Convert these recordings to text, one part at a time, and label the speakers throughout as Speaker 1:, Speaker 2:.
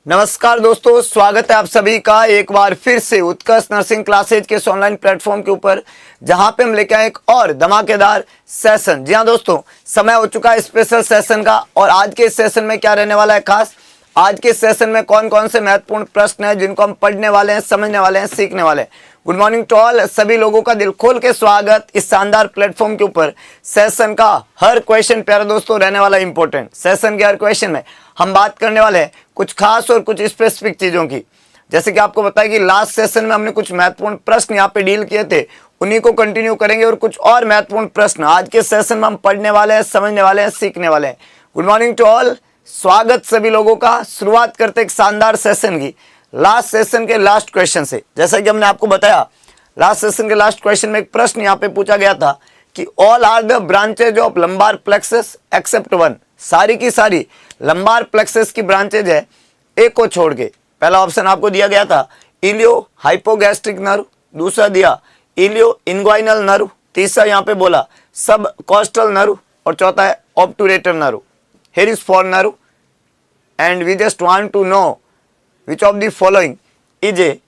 Speaker 1: नमस्कार दोस्तों, स्वागत है आप सभी का एक बार फिर से उत्कर्ष नर्सिंग क्लासेज के इस ऑनलाइन प्लेटफॉर्म के ऊपर, जहां पे हम लेके आए एक और धमाकेदार सेशन। जी हां दोस्तों, समय हो चुका है स्पेशल सेशन का। और आज के इस सेशन में क्या रहने वाला है खास, आज के सेशन में कौन कौन से महत्वपूर्ण प्रश्न हैं जिनको हम पढ़ने वाले हैं, समझने वाले हैं, सीखने वाले हैं। गुड मॉर्निंग टू ऑल, सभी लोगों का दिल खोल के स्वागत इस शानदार प्लेटफॉर्म के ऊपर। सेशन का हर क्वेश्चन प्यारे दोस्तों रहने वाला इंपॉर्टेंट। सेशन के हर क्वेश्चन में हम बात करने वाले हैं कुछ खास और कुछ स्पेसिफिक चीजों की। जैसे कि आपको बताया कि लास्ट सेशन में हमने कुछ महत्वपूर्ण प्रश्न यहाँ पे डील किए थे, उन्हीं को कंटिन्यू करेंगे और कुछ और महत्वपूर्ण प्रश्न आज के सेशन में हम पढ़ने वाले हैं, समझने वाले हैं, सीखने वाले हैं। गुड मॉर्निंग टू ऑल, स्वागत सभी लोगों का। शुरुआत करते एक शानदार सेशन की लास्ट सेशन के लास्ट क्वेश्चन से। जैसा कि हमने आपको बताया, लास्ट सेशन के लास्ट क्वेश्चन में एक प्रश्न यहाँ पे पूछा गया था कि all are the branches of lumbar plexus except one. सारी की सारी लंबार प्लेक्सस की ब्रांचेज है एक को छोड़ के। पहला ऑप्शन आपको दिया गया था इलियो हाइपोगैस्ट्रिक नर्व, दूसरा दिया इलियो इंग्वाइनल नर्व, तीसरा यहाँ पे बोला सब कॉस्टल नर्व और चौथा है obturator nerve. Here is four nerve and we just want to know which of the following is a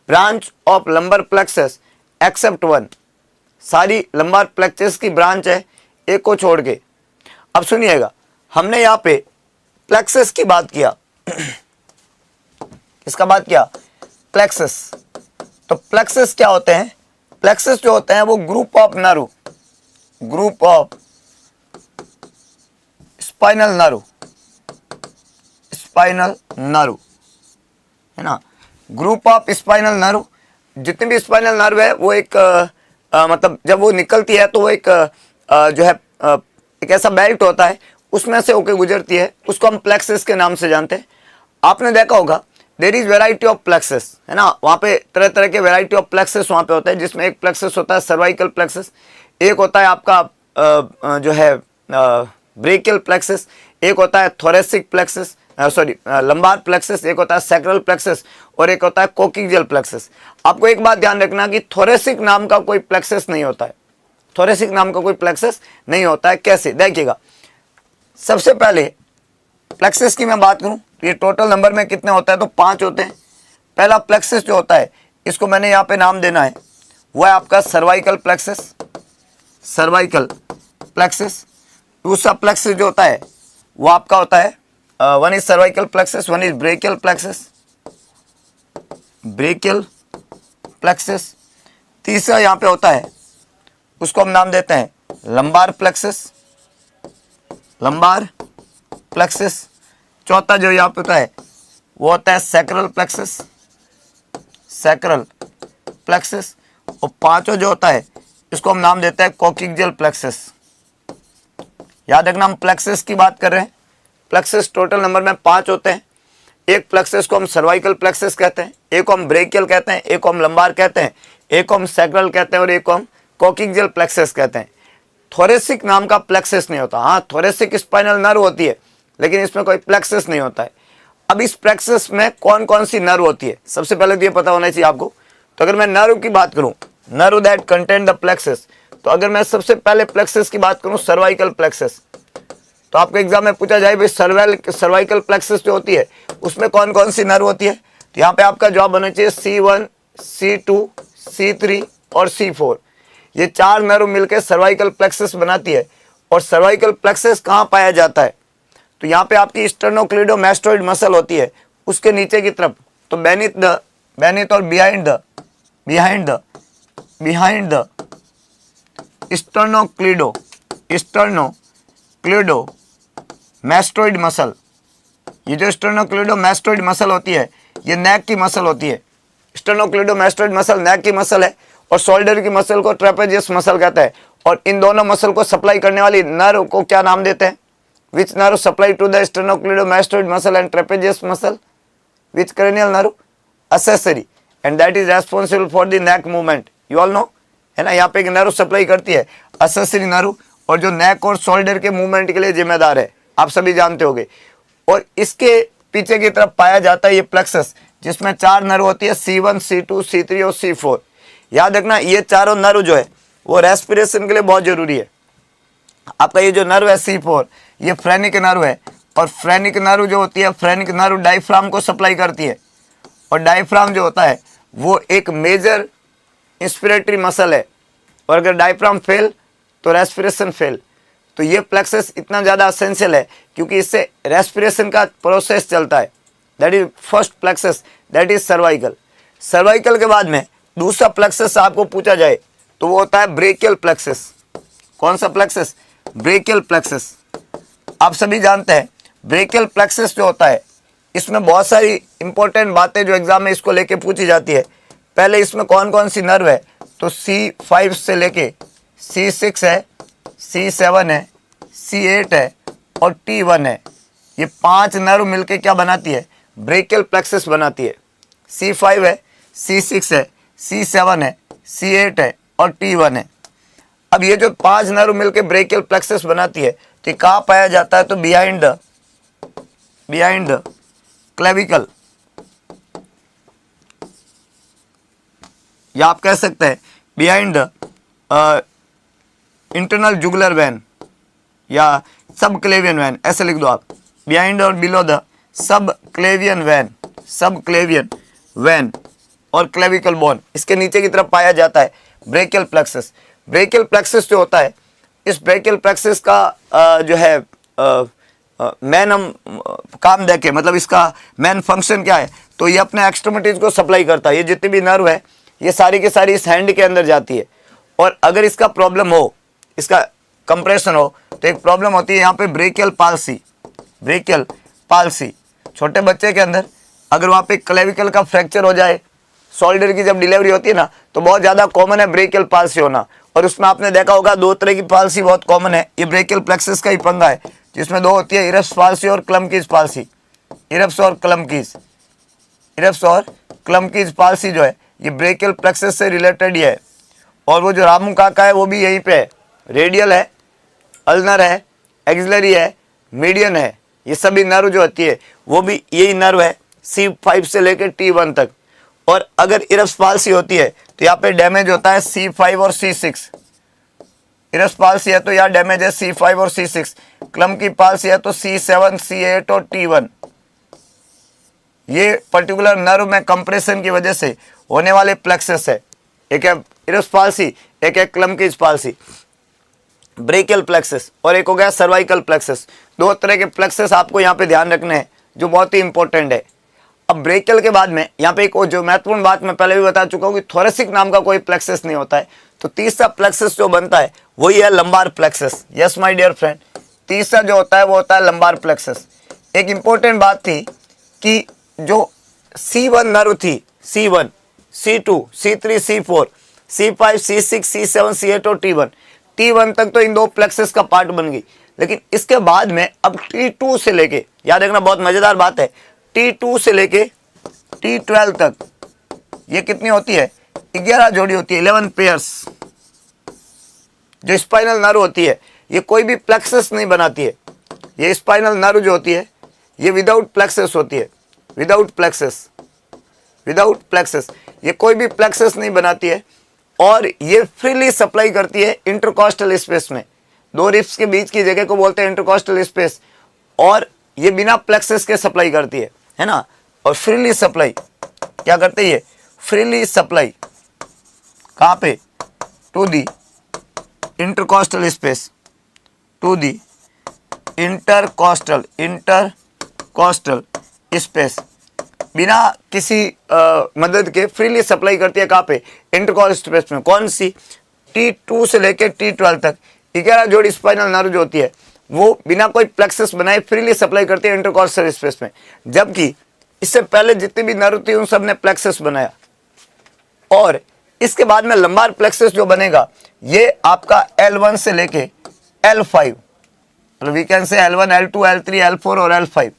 Speaker 1: branch of lumbar plexus except one। सारी लंबार प्लेक्सस की ब्रांच है एक को छोड़ के। अब सुनिएगा, हमने यहाँ पे प्लेक्सस की बात किया। किसका बात किया? प्लेक्सस। तो प्लेक्सस क्या होते हैं? प्लेक्सस जो होते हैं वो group of nerve, group of spinal nerve, spinal nerve है ना, ग्रुप ऑफ स्पाइनल नर्व। जितने भी स्पाइनल नर्व है वो एक मतलब जब वो निकलती है तो वो एक जो है एक ऐसा बेल्ट होता है, उसमें से होकर गुजरती है, उसको हम प्लेक्सस के नाम से जानते हैं। आपने देखा होगा there is variety of plexus, है ना, वहाँ पे तरह तरह के वेराइटी ऑफ प्लेक्सस वहाँ पे होता है, जिसमें एक प्लेक्सस होता है सर्वाइकल प्लेक्सस, एक होता है आपका जो है ब्रेकियल प्लेक्सस, एक होता है thoracic plexus, sorry lumbar plexus, एक होता है सैक्रल प्लेक्सस और एक होता है कोक्सियल प्लेक्सस। आपको एक बात ध्यान रखना कि थोरेसिक नाम का कोई प्लेक्सस नहीं होता है, थोरेसिक नाम का कोई प्लेक्सस नहीं होता है। कैसे? देखिएगा, सबसे पहले प्लेक्सस की मैं बात करूं, ये टोटल नंबर में कितने होता है तो 5 होते हैं। पहला प्लेक्सस जो होता है इसको मैंने यहाँ पे नाम देना है, वो है आपका सर्वाइकल प्लेक्सस, सर्वाइकल प्लेक्सस। दूसरा प्लेक्सस जो होता है वो आपका होता है one is cervical plexus, one is brachial plexus, brachial plexus. तीसरा यहाँ पे होता है उसको हम नाम देते हैं लंबार प्लेक्सस, लंबार प्लेक्सस। चौथा जो यहाँ पे होता है वो होता है सैक्रल प्लेक्सस, सैक्रल प्लेक्सस। और पांचवा जो होता है इसको हम नाम देते हैं कोक्सियल प्लेक्सस। याद रखना, हम प्लेक्सस की बात कर रहे हैं। प्लेक्सस टोटल नंबर में 5 होते हैं। एक प्लेक्सस को हम सर्वाइकल प्लेक्सस कहते हैं, एक को हम ब्रेकियल कहते हैं, एक को हम लंबार कहते हैं, एक को हम सैक्रल कहते हैं और एक को हम कोक्सियल प्लेक्सस कहते हैं। थोरेसिक नाम का प्लेक्सस नहीं होता। हाँ, थोरेसिक स्पाइनल नर्व होती है लेकिन इसमें कोई प्लेक्सस नहीं होता है। अब इस प्लेक्सस में कौन कौन सी नर्व होती है, सबसे पहले तो ये पता होना चाहिए आपको। तो अगर मैं नर्व की बात करूँ, nerve that contain the plexus, तो अगर मैं सबसे पहले प्लेक्सस की बात करूँ सर्वाइकल प्लेक्सस, तो आपको एग्जाम में पूछा जाए भाई सर्वाइकल प्लेक्सस जो होती है उसमें कौन कौन सी नर्व होती है, तो यहाँ पे आपका जवाब होना चाहिए C1, C2, C3 और C4। ये 4 नर्व मिलकर सर्वाइकल प्लेक्सस बनाती है। और सर्वाइकल प्लेक्सस कहाँ पाया जाता है, तो यहाँ पे आपकी स्टर्नोक्लीडोमास्टोइड मसल होती है उसके नीचे की तरफ। तो बेनिथ और बिहाइंड द स्टर्नोक्लीडोमास्टोइड मसल। ये जो स्टर्नोक्लीडोमास्टोइड मसल होती है ये नेक की मसल होती है। स्टर्नोक्लीडोमास्टोइड मसल नेक की मसल है और शोल्डर की मसल को ट्रेपेजियस मसल कहता है। और इन दोनों मसल को सप्लाई करने वाली नर्व को क्या नाम देते हैं? Which nerve supply to the sternocleidomastoid muscle and trapezius muscle? Which cranial nerve? accessory, and that is responsible for the neck movement, you all know, है ना। यहाँ पे एक नर्व सप्लाई करती है accessory नर्व, और जो नेक और शोल्डर के मूवमेंट के लिए जिम्मेदार है, आप सभी जानते होंगे। और इसके पीछे की तरफ पाया जाता है ये प्लेक्सस, जिसमें 4 नर्व होती है C1, C2, C3 और C4। याद रखना, ये चारों नर्व जो है वो रेस्पिरेशन के लिए बहुत जरूरी है। आपका ये जो नर्व है C4, ये फ्रेनिक नर्व है और फ्रेनिक नर्व जो होती है, फ्रेनिक नर्व डायफ्राम को सप्लाई करती है। और डायफ्राम जो होता है वो एक मेजर इंस्पिरेटरी मसल है, और अगर डायफ्राम फेल तो रेस्पिरेशन फेल। तो ये प्लेक्सस इतना ज़्यादा असेंशियल है क्योंकि इससे रेस्पिरेशन का प्रोसेस चलता है। That is first plexus, that is cervical. Cervical के बाद में दूसरा प्लेक्सस आपको पूछा जाए तो वो होता है ब्रेकियल प्लेक्सस। कौन सा प्लेक्सस? Brachial plexus. आप सभी जानते हैं ब्रेकियल प्लेक्सस जो होता है इसमें बहुत सारी इंपॉर्टेंट बातें जो एग्जाम में इसको लेके पूछी जाती है। पहले इसमें कौन कौन सी नर्व है, तो C5 से लेके C6 है, C7 है, C8 है और T1 है। ये 5 नर्व मिलके क्या बनाती है? ब्रेकियल प्लेक्सस बनाती है। C5 है, C6 है, C7 है, C8 है और T1 है। अब ये जो 5 नर्व मिलके ब्रेकियल प्लेक्सस बनाती है तो कहाँ पाया जाता है? तो बिहाइंड द क्लेविकल, या आप कह सकते हैं बिहाइंड इंटरनल जुगुलर वैन या सब क्लेवियन वैन, ऐसे लिख दो आप। बिहाइंड और below the subclavian vein और क्लेविकल बोन, इसके नीचे की तरफ पाया जाता है ब्रेकियल प्लेक्सस। ब्रेकियल प्लेक्सस जो होता है, इस ब्रेकियल प्लेक्सस का जो है मेन हम काम देखें, मतलब इसका मेन फंक्शन क्या है, तो ये अपने एक्सट्रीमिटीज को सप्लाई करता है। ये जितनी भी नर्व है ये सारी की सारी इस हैंड के अंदर जाती है, और अगर इसका प्रॉब्लम हो, इसका कंप्रेशन हो, तो एक प्रॉब्लम होती है यहाँ पे ब्रेकियल पाल्सी। छोटे बच्चे के अंदर अगर वहाँ पे क्लेविकल का फ्रैक्चर हो जाए, शोल्डर की जब डिलीवरी होती है ना, तो बहुत ज़्यादा कॉमन है ब्रेकियल पाल्सी होना। और उसमें आपने देखा होगा 2 तरह की पाल्सी बहुत कॉमन है। ये ब्रेकियल प्लेक्सस का ही पंगा है, जिसमें 2 होती है, इरप्स पाल्सी और क्लमकीज पाल्सी। इरप्स और क्लमकीज पाल्सी जो है ये ब्रेकियल प्लेक्सस से रिलेटेड ही है। और वो जो रामू काका है वो भी यहीं पे है। रेडियल है, अल्नर है, एक्सिलरी है, मीडियन है, ये सभी नर्व जो होती है वो भी यही नर्व है C5 से लेकर T1 तक। और अगर इरप्स पाल्सी होती है तो यहाँ पे डैमेज होता है C5 और C6। इरप्स पाल्सी है तो यहाँ डैमेज है C5 और C6। क्लम की पाल्सी है तो C7, C8 और T1। ये पर्टिकुलर नर्व में कंप्रेशन की वजह से होने वाले प्लेक्सस है। एक है इरप्स पाल्सी, एक है क्लम की पाल्सी, ब्रेकियल प्लेक्सस, और एक हो गया सर्वाइकल प्लेक्सस। 2 तरह के प्लेक्सस आपको यहाँ पे ध्यान रखने हैं जो बहुत ही इंपॉर्टेंट है। अब ब्रेकियल के बाद में यहाँ पे एक और जो महत्वपूर्ण बात मैं पहले भी बता चुका हूँ कि थोरेसिक नाम का कोई प्लेक्सस नहीं होता है। तो तीसरा प्लेक्सस जो बनता है वही है lumbar plexus. Yes my dear friend, तीसरा जो होता है वो होता है लंबार प्लेक्सस। एक इंपॉर्टेंट बात थी कि जो C1 नर्व थी, C1, C2, C3, C4, C5, C6, C7, C8 और T1 तक तो इन 2 प्लेक्सस का पार्ट बन गई। लेकिन इसके बाद में अब T2 से लेके, याद रखना बहुत मजेदार बात है, T2 से लेके T12 तक ये कितनी होती है? 11 जोड़ी होती है, 11 पेयर्स। जो स्पाइनल नर्व होती है ये कोई भी प्लेक्सस नहीं बनाती है। ये स्पाइनल नर्व जो होती है ये विदाउट प्लेक्सस होती है, विदाउट प्लेक्सस। ये कोई भी प्लेक्सस नहीं बनाती है और ये फ्रीली सप्लाई करती है इंटरकॉस्टल स्पेस में। 2 रिब्स के बीच की जगह को बोलते हैं इंटरकॉस्टल स्पेस, और ये बिना प्लेक्सस के सप्लाई करती है ना। और फ्रीली सप्लाई क्या करते हैं? ये फ्रीली सप्लाई कहाँ पे? To the intercostal space, to the intercostal space, बिना किसी मदद के फ्रीली सप्लाई करती है। कहाँ पे? इंटरकॉस्टल स्पेस में। कौन सी? T2 से लेकर T12 तक 11 जोड़ी स्पाइनल नर्व जो होती है वो बिना कोई प्लेक्सस बनाए फ्रीली सप्लाई करती है इंटरकॉस्टल स्पेस में। जबकि इससे पहले जितनी भी नर्व थी उन सब ने प्लेक्सस बनाया। और इसके बाद में लंबार प्लेक्सस जो बनेगा ये आपका L1 से लेके L5, मतलब we can say L1, L2, L3, L4 और L5।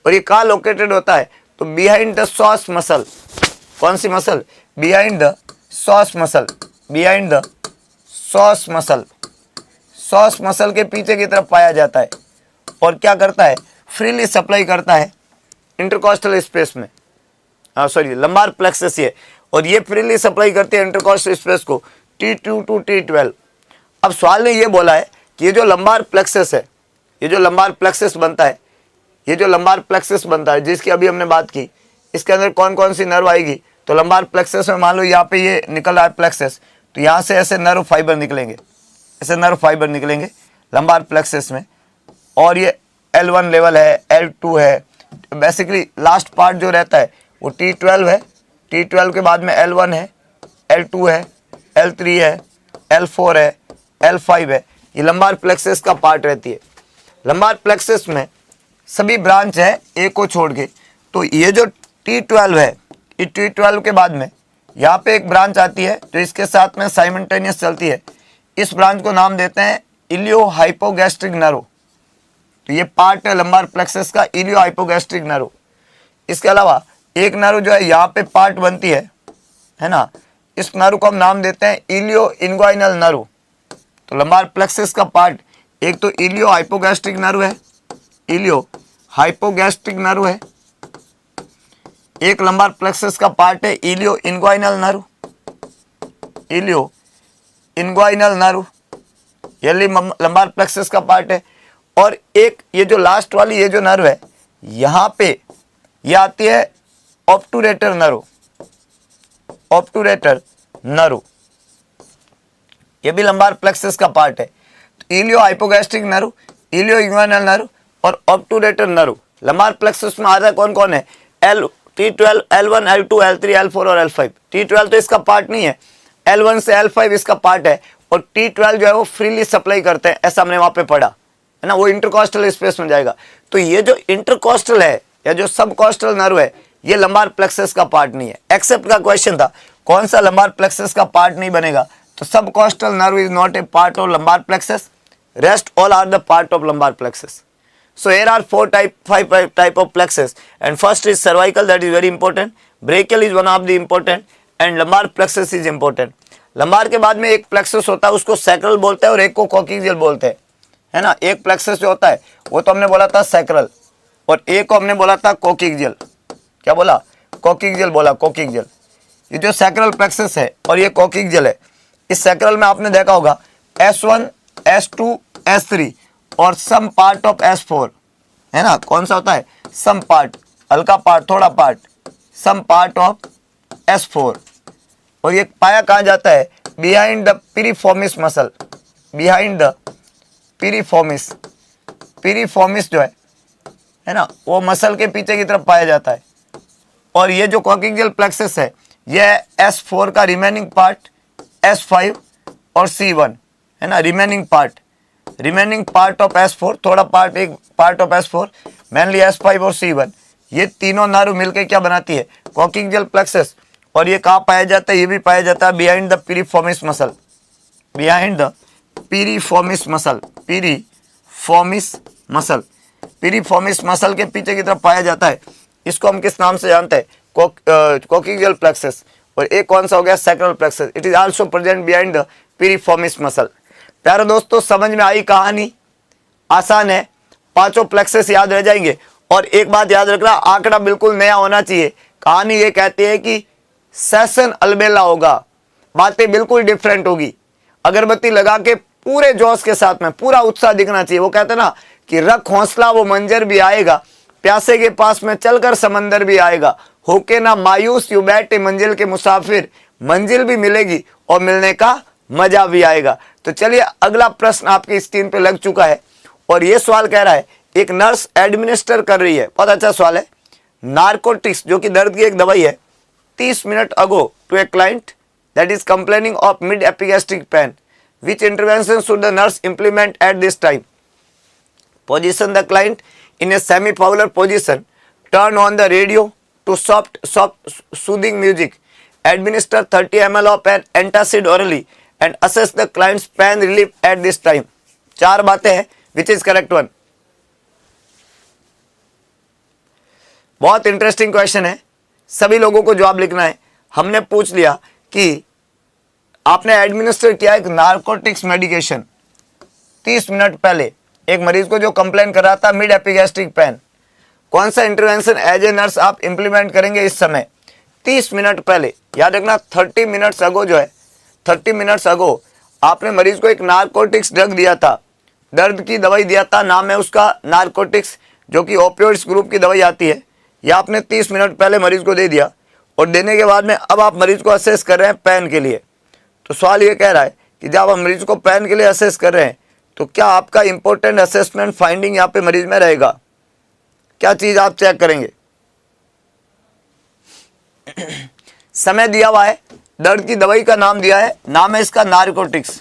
Speaker 1: और ये कहाँ लोकेटेड होता है? तो बिहाइंड द सॉस मसल। कौन सी muscle? Behind the psoas muscle, behind the psoas muscle. Psoas muscle के पीछे की तरफ पाया जाता है और क्या करता है? फ्रीली सप्लाई करता है इंटरकॉस्टल स्पेस में, सॉरी लंबार प्लेक्सस ये, और ये फ्रीली सप्लाई करती है इंटरकॉस्टल स्पेस को T2 टू T12। अब सवाल ने ये बोला है कि ये जो लंबार प्लेक्सस है, ये जो लंबार प्लेक्सस बनता है ये जो लंबार प्लेक्सस बनता है जिसकी अभी हमने बात की, इसके अंदर कौन कौन सी नर्व आएगी, तो लंबार प्लेक्सस में मान लो यहाँ पे ये निकल रहा है प्लेक्सस, तो यहाँ से ऐसे नर्व फाइबर निकलेंगे, ऐसे नर्व फाइबर निकलेंगे लंबार प्लेक्सस में। और ये L1 लेवल है, L2 है, बेसिकली लास्ट पार्ट जो रहता है वो T12 है, T12 के बाद में L1 है, L2 है, L3 है, L4 है, L5 है, ये लंबार प्लेक्सस का पार्ट रहती है। लंबार प्लेक्सस में सभी ब्रांच है एक को छोड़ के, तो ये जो T12 है, ये T12 के बाद में यहाँ पे एक ब्रांच आती है जो इसके साथ में साइमल्टेनियस चलती है। इस ब्रांच को नाम देते हैं इलियो हाइपोगैस्ट्रिक नर्व। तो ये पार्ट है लंबार प्लेक्सस का, इलियो हाइपोगैस्ट्रिक नर्व। इसके अलावा एक नर्व जो है यहाँ पे पार्ट बनती है ना, इस नर्व को हम नाम देते हैं इलियो इन्ग्वाइनल नर्व। तो लंबार प्लेक्सस का पार्ट एक तो इलियो हाइपोगैस्ट्रिक नर्व है, इलियो हाइपोगैस्ट्रिक नर्व है। एक लंबार प्लेक्सस का पार्ट है इलियो इन्ग्वाइनल नर्व, इलियो इन्ग्वाइनल नर्व, ये लंबार प्लेक्सस का पार्ट है। और एक ये जो लास्ट वाली ये जो नर्व है यहाँ पे ये आती है ऑब्टूरेटर नर्व, ऑब्टूरेटर नर्व, ये भी लंबार प्लेक्सस का पार्ट है। तो इलियो हाइपोगैस्ट्रिक नर्व, इलियो इन्ग्वाइनल नर्व और ऑब्टूरेटर नर्व लंबार प्लेक्सस में आता है। कौन कौन है, T12, L1, L2, L3, L4 और L5। T12 तो इसका पार्ट नहीं है, L1 से L5 इसका पार्ट है। और T12 जो है वो फ्रीली सप्लाई करते हैं, ऐसा हमने वहां पे पढ़ा है ना, वो इंटरकोस्टल स्पेस में जाएगा। तो ये जो इंटरकोस्टल है या जो सबकोस्टल नर्व है ये लंबार प्लेक्सस का पार्ट नहीं है। एक्सेप्ट का क्वेश्चन था, कौन सा लंबार प्लेक्सस का पार्ट नहीं बनेगा, तो subcostal nerve is not a part of lumbar plexus, rest all are the part of lumbar plexus. So here are five type of plexus, and first is cervical, that is very important. Brachial is one of the important, and lumbar plexus is important. Lumbar के बाद में एक plexus होता है उसको sacral बोलते हैं और एक को कॉक्सियल बोलते हैं, है ना। एक प्लेक्सस जो होता है वो तो हमने बोला था सैक्रल और एक को हमने बोला था कॉक्सियल। क्या बोला, कॉक्सियल बोला, कॉक्सियल। ये जो सैक्रल प्लेक्सस है और ये कॉक्सियल है, इस सैक्रल में आपने देखा होगा S1, S2, S3 और सम पार्ट ऑफ S4, है ना। कौन सा होता है, सम पार्ट, हल्का पार्ट, थोड़ा part, some part of S4। और ये पाया कहाँ जाता है, behind the piriformis muscle, behind the piriformis, piriformis जो है ना, वो मसल के पीछे की तरफ पाया जाता है। और ये जो कॉक्सियल प्लेक्सस है ये S4 का रिमेनिंग पार्ट, S5 और C1, है ना, रिमेनिंग पार्ट ऑफ S4, थोड़ा पार्ट, एक part of S4, mainly S5 और C1, ये तीनों नर्व मिलकर क्या बनाती है, कॉक्सियल प्लेक्सस। और ये कहाँ पाया जाता है, ये भी पाया जाता है behind the piriformis muscle, behind the piriformis muscle, piriformis muscle, piriformis muscle के पीछे की तरफ पाया जाता है। इसको हम किस नाम से जानते हैं, कॉक्सियल प्लेक्सस। और एक कौन सा हो गया, sacral plexus. It is also present behind the piriformis muscle. प्यारे दोस्तों समझ में आई कहानी, आसान है, पांचों प्लेक्सस याद रह जाएंगे। और एक बात याद रखना, आंकड़ा बिल्कुल नया होना चाहिए। कहानी ये कहती है कि सेशन अलबेला होगा, बातें बिल्कुल डिफरेंट होगी, अगरबत्ती लगा के पूरे जोश के साथ में पूरा उत्साह दिखना चाहिए। वो कहते ना कि रख हौसला वो मंजर भी आएगा, प्यासे के पास में चलकर समंदर भी आएगा, होके ना मायूस यू बैठे मंजिल के मुसाफिर, मंजिल भी मिलेगी और मिलने का मजा भी आएगा। तो चलिए अगला प्रश्न आपकी स्क्रीन पे लग चुका है और ये सवाल कह रहा है, एक नर्स एडमिनिस्टर कर रही है, बहुत अच्छा सवाल है, नारकोटिक्स जो कि दर्द की एक दवाई है, 30 minute ago to a client that is complaining of mid epigastric pain, which intervention should the nurse implement at this time? Position the client in a semi-fowler position, turn on the radio to soft soothing music, administer 30 ml of an antacid orally and assess the client's pain relief at this time. चार बातें हैं, which is correct one? बहुत interesting question है, सभी लोगों को जवाब लिखना है। हमने पूछ लिया कि आपने एडमिनिस्टर किया एक नारकोटिक्स मेडिकेशन 30 मिनट पहले एक मरीज को जो कंप्लेन कर रहा था मिड एपिगैस्ट्रिक पेन, कौन सा इंटरवेंशन एज ए नर्स आप इंप्लीमेंट करेंगे इस समय 30 मिनट पहले। याद रखना 30 मिनट्स अगो जो है, 30 मिनट्स अगो आपने मरीज को एक नारकोटिक्स ड्रग दिया था, दर्द की दवाई दिया था, नाम है उसका नारकोटिक्स जो कि ओपियोइड्स ग्रुप की दवाई आती है, या आपने 30 मिनट पहले मरीज को दे दिया और देने के बाद में अब आप मरीज को असेस कर रहे हैं पेन के लिए। तो सवाल ये कह रहा है कि जब आप मरीज को पेन के लिए असेस कर रहे हैं तो क्या आपका इंपॉर्टेंट असेसमेंट फाइंडिंग यहाँ पे मरीज में रहेगा? क्या चीज आप चेक करेंगे? समय दिया हुआ है, दर्द की दवाई का नाम दिया है, नाम है इसका नारकोटिक्स,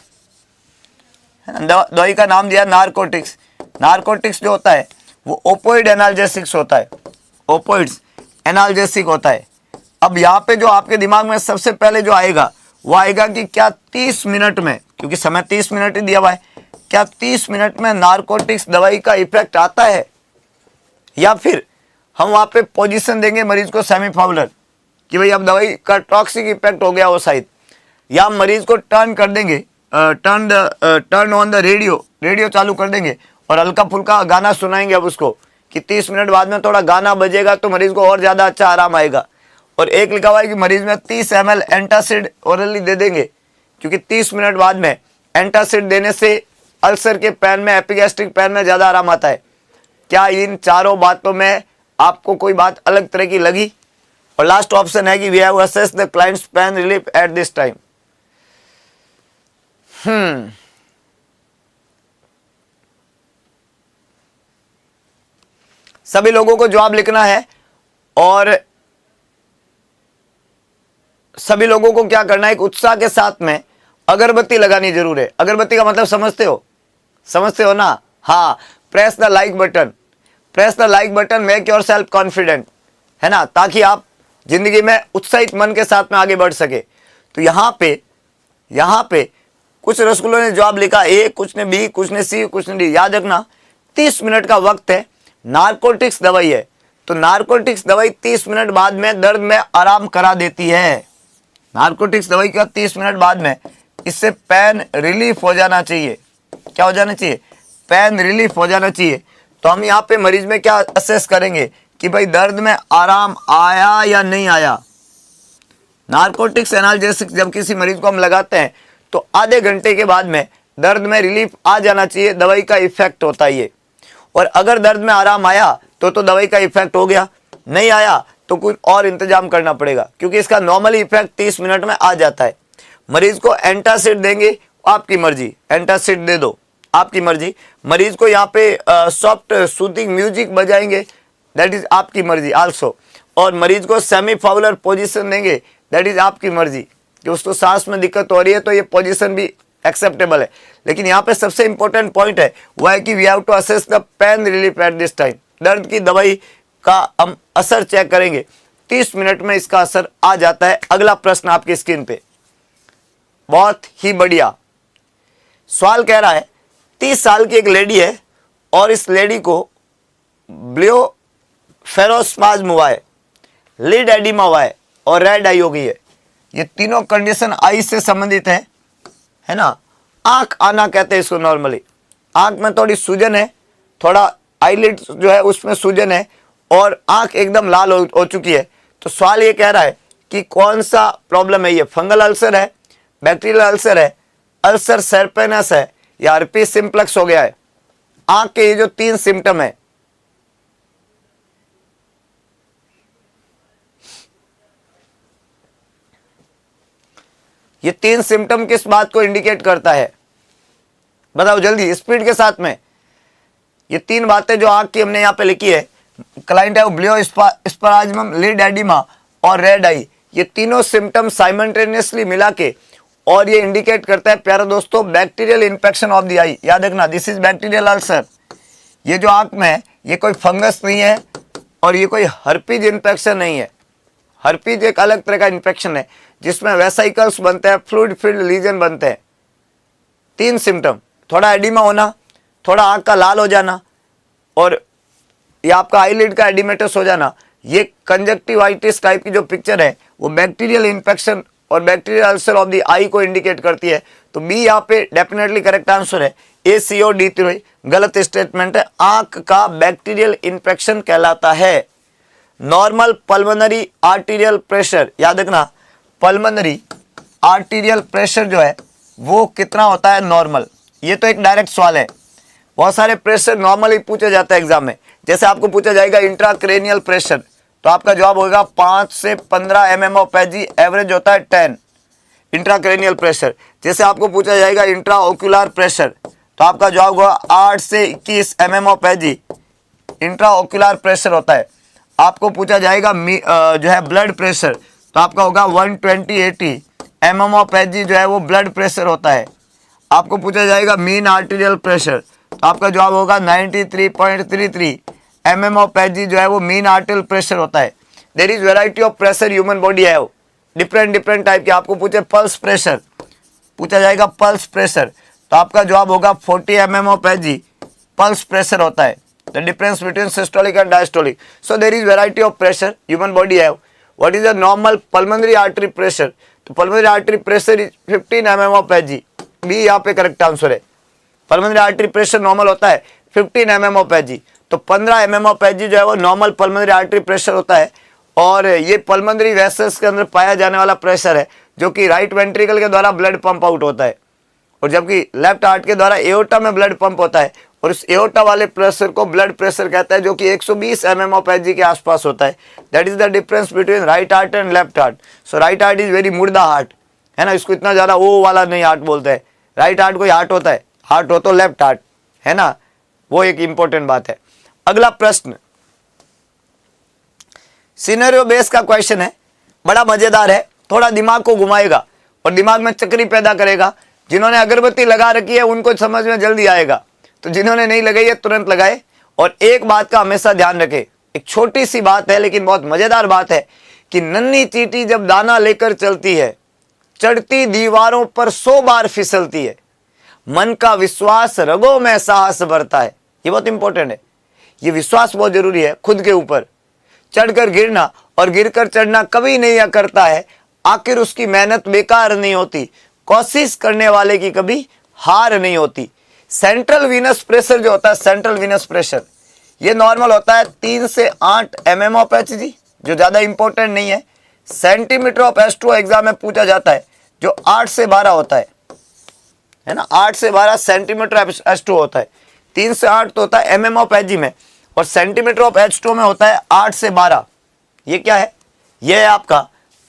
Speaker 1: दवाई का नाम दिया नारकोटिक्स। नारकोटिक्स जो होता है वो ओपोइड एनाल्जेसिक्स होता है, ओपोइड्स एनाल्जेसिक होता है। अब यहाँ पे जो आपके दिमाग में सबसे पहले जो आएगा वो आएगा कि क्या 30 मिनट में, क्योंकि समय 30 मिनट ही दिया हुआ है, क्या 30 मिनट में नारकोटिक्स दवाई का इफेक्ट आता है? या फिर हम वहाँ पे पोजीशन देंगे मरीज को सेमी फाउलर कि भाई अब दवाई का टॉक्सिक इफेक्ट हो गया वो साइड, या मरीज को टर्न कर देंगे, टर्न ऑन द रेडियो चालू कर देंगे और हल्का फुल्का गाना सुनाएंगे अब उसको कि 30 मिनट बाद में थोड़ा गाना बजेगा तो मरीज को और ज़्यादा अच्छा आराम आएगा। और एक लिखा हुआ है कि मरीज में 30 ml एंटासिड ओरली दे देंगे, क्योंकि 30 मिनट बाद में एंटासिड देने से अल्सर के पेन में, एपिगैस्ट्रिक पेन में ज़्यादा आराम आता है। क्या इन चारों बातों में आपको कोई बात अलग तरह की लगी? और लास्ट ऑप्शन है कि we have assessed the client's pain relief at this time. सभी लोगों को जवाब लिखना है और सभी लोगों को क्या करना है, एक उत्साह के साथ में अगरबत्ती लगानी जरूर है। अगरबत्ती का मतलब समझते हो ना? हाँ, press the like button, press the like button, make your self confident, है ना, ताकि आप जिंदगी में उत्साहित मन के साथ में आगे बढ़ सके। तो यहाँ पे कुछ रसगुल्लों ने जवाब लिखा ए, कुछ ने बी, कुछ ने सी, कुछ ने डी। याद रखना 30 मिनट का वक्त है, नारकोटिक्स दवाई है, तो नारकोटिक्स दवाई 30 मिनट बाद में दर्द में आराम करा देती है। नारकोटिक्स दवाई का 30 मिनट बाद में इससे पेन रिलीफ हो जाना चाहिए। क्या हो जाना चाहिए? पेन रिलीफ हो जाना चाहिए। तो हम यहाँ पे मरीज में क्या असेस करेंगे कि भाई दर्द में आराम आया या नहीं आया। नारकोटिक्स एनाल्जेसिक्स जब किसी मरीज को हम लगाते हैं तो आधे घंटे के बाद में दर्द में रिलीफ आ जाना चाहिए, दवाई का इफेक्ट होता है ये। और अगर दर्द में आराम आया तो दवाई का इफेक्ट हो गया, नहीं आया तो कुछ और इंतजाम करना पड़ेगा, क्योंकि इसका नॉर्मली इफेक्ट 30 मिनट में आ जाता है। मरीज को एंटासिड देंगे, आपकी मर्जी, एंटासिड दे दो, आपकी मर्जी। मरीज को यहाँ पे सॉफ्ट सूथिंग म्यूजिक बजाएंगे, दैट इज आपकी मर्जी आल्सो। और मरीज को सेमी फाउलर पोजीशन देंगे, दैट इज आपकी मर्जी, कि उसको सांस में दिक्कत हो रही है तो ये पोजीशन भी एक्सेप्टेबल है। लेकिन यहाँ पे सबसे इंपॉर्टेंट पॉइंट है वो है कि we have to assess the pain relief at this time. दर्द की दवाई का हम असर चेक करेंगे, 30 मिनट में इसका असर आ जाता है। अगला प्रश्न आपकी स्क्रीन पे, बहुत ही बढ़िया सवाल कह रहा है, 30 साल की एक लेडी है और इस लेडी को ब्लियोफेरोस्पाज्म हुआ है, लिड एडिमा हुआ है और रेड आई हो गई है। ये तीनों कंडीशन आई से संबंधित है ना। आंख आना कहते हैं इसको नॉर्मली। आंख में थोड़ी सूजन है, थोड़ा आईलिड जो है उसमें सूजन है और आंख एकदम लाल हो चुकी है। तो सवाल ये कह रहा है कि कौन सा प्रॉब्लम है, ये फंगल अल्सर है, बैक्टीरियल अल्सर है, अल्सर सेरपेनस है या herpes सिम्प्लेक्स हो गया है। आंख के ये जो 3 सिम्टम है, ये 3 सिम्टम किस बात को इंडिकेट करता है? बताओ जल्दी, स्पीड के साथ में। ये 3 बातें जो आंख की हमने यहाँ पे लिखी है, क्लाइंट है ब्लियोस्पाज्म, लिड एडिमा और रेड आई, ये तीनों सिम्टम साइमल्टेनियसली मिला के और ये इंडिकेट करता है प्यारे दोस्तों बैक्टीरियल इन्फेक्शन ऑफ द आई। याद रखना, दिस इज बैक्टीरियल अल्सर। ये जो आंख में है ये कोई फंगस नहीं है और ये कोई हर्पीज इन्फेक्शन नहीं है। हर्पीज एक अलग तरह का इन्फेक्शन है जिसमें वेसाइकल्स बनते हैं, फ्लूइड फिल्ड लीजन बनते हैं। 3 सिम्टम, थोड़ा एडिमा होना, थोड़ा आंख का लाल हो जाना और ये आपका आईलिड का एडिमेटस हो जाना। ये कंजक्टिवाइटिस टाइप की जो पिक्चर है वो बैक्टीरियल इन्फेक्शन और बैक्टीरियल अल्सर ऑफ द आई को इंडिकेट करती है। तो बी यहाँ पे डेफिनेटली करेक्ट आंसर है। ए, सी और डी 3 गलत स्टेटमेंट है। आंख का बैक्टीरियल इन्फेक्शन कहलाता है। नॉर्मल पल्मोनरी आर्टीरियल प्रेशर, याद रखना पल्मोनरी आर्टीरियल प्रेशर जो है वो कितना होता है नॉर्मल। ये तो एक डायरेक्ट सवाल है, बहुत सारे प्रेशर नॉर्मली पूछे जाता है एग्जाम में। जैसे आपको पूछा जाएगा इंट्राक्रेनियल प्रेशर, तो आपका जवाब होगा 5 से 15 mm ऑफ एजी, एवरेज होता है 10 इंट्राक्रेनियल प्रेशर। जैसे आपको पूछा जाएगा इंट्राओक्यूलर प्रेशर, तो आपका जवाब होगा 8 से 21 mm of AG, intraocular pressure होता है। आपको पूछा जाएगा जो है ब्लड प्रेशर, तो आपका होगा 120-80 mm ऑफ एजी जो है वो ब्लड प्रेशर होता है। आपको पूछा जाएगा मीन आर्टीरियल प्रेशर, तो आपका जवाब होगा 93.33 mm ऑफ एजी जो है वो मीन आर्टीरियल प्रेशर होता है। There is variety of pressure human body have, different type के। आपको पूछे पल्स प्रेशर, पूछा जाएगा पल्स प्रेशर, तो आपका जवाब होगा 40 mm of Hg pulse pressure होता है। The difference between systolic and diastolic, so there is variety of pressure human body have. What is the normal pulmonary artery pressure, तो pulmonary artery pressure is 15 mm of Hg, B यहाँ पे correct answer है। Pulmonary artery pressure normal होता है 15 mm of एजी, तो 15 mm of एजी जो है वो नॉर्मल पल्मोनरी आर्टरी प्रेशर होता है। और ये पल्मोनरी वेसल्स के अंदर पाया जाने वाला प्रेशर है जो कि राइट वेंट्रिकल के द्वारा ब्लड पंप आउट होता है, और जबकि लेफ्ट हार्ट के द्वारा एओर्टा में ब्लड पंप होता है, और इस एओर्टा वाले प्रेशर को ब्लड प्रेशर कहता है, जो कि 120 mm ऑफ एजी के आसपास होता है। That is the difference between right heart and left heart. So right heart is very मुर्दा हार्ट है ना, इसको इतना ज़्यादा ओ वाला नहीं हार्ट बोलते हैं। राइट हार्ट कोई हार्ट होता है, हार्ट हो तो लेफ्ट हार्ट है ना, वो एक इंपॉर्टेंट बात है। अगला प्रश्न सिनेरियो बेस का क्वेश्चन है, बड़ा मजेदार है, थोड़ा दिमाग को घुमाएगा और दिमाग में चक्री पैदा करेगा। जिन्होंने अगरबत्ती लगा रखी है उनको समझ में जल्दी आएगा, तो जिन्होंने नहीं लगाई है तुरंत लगाए। और एक बात का हमेशा ध्यान रखें, एक छोटी सी बात है लेकिन बहुत मजेदार बात है कि नन्ही चींटी जब दाना लेकर चलती है, चढ़ती दीवारों पर 100 बार फिसलती है, मन का विश्वास रगों में साहस भरता है। ये बहुत इंपॉर्टेंट है, ये विश्वास बहुत जरूरी है खुद के ऊपर। चढ़कर गिरना और गिरकर चढ़ना कभी नहीं करता है, आखिर उसकी मेहनत बेकार नहीं होती, कोशिश करने वाले की कभी हार नहीं होती। सेंट्रल वीनस प्रेशर जो होता है, सेंट्रल वीनस प्रेशर, ये नॉर्मल होता है 3 से 8 mm ऑफ एचजी, जो ज्यादा इंपॉर्टेंट नहीं है। सेंटीमीटर ऑफ H2O एग्जाम में पूछा जाता है, जो 8 से 12 होता है ना, 8 से 12 सेंटीमीटर H2O होता है। 3 से 8 तो होता है mm ऑफ एजी में, और सेंटीमीटर ऑफ H2O में होता है 8 से 12। ये क्या है, ये है आपका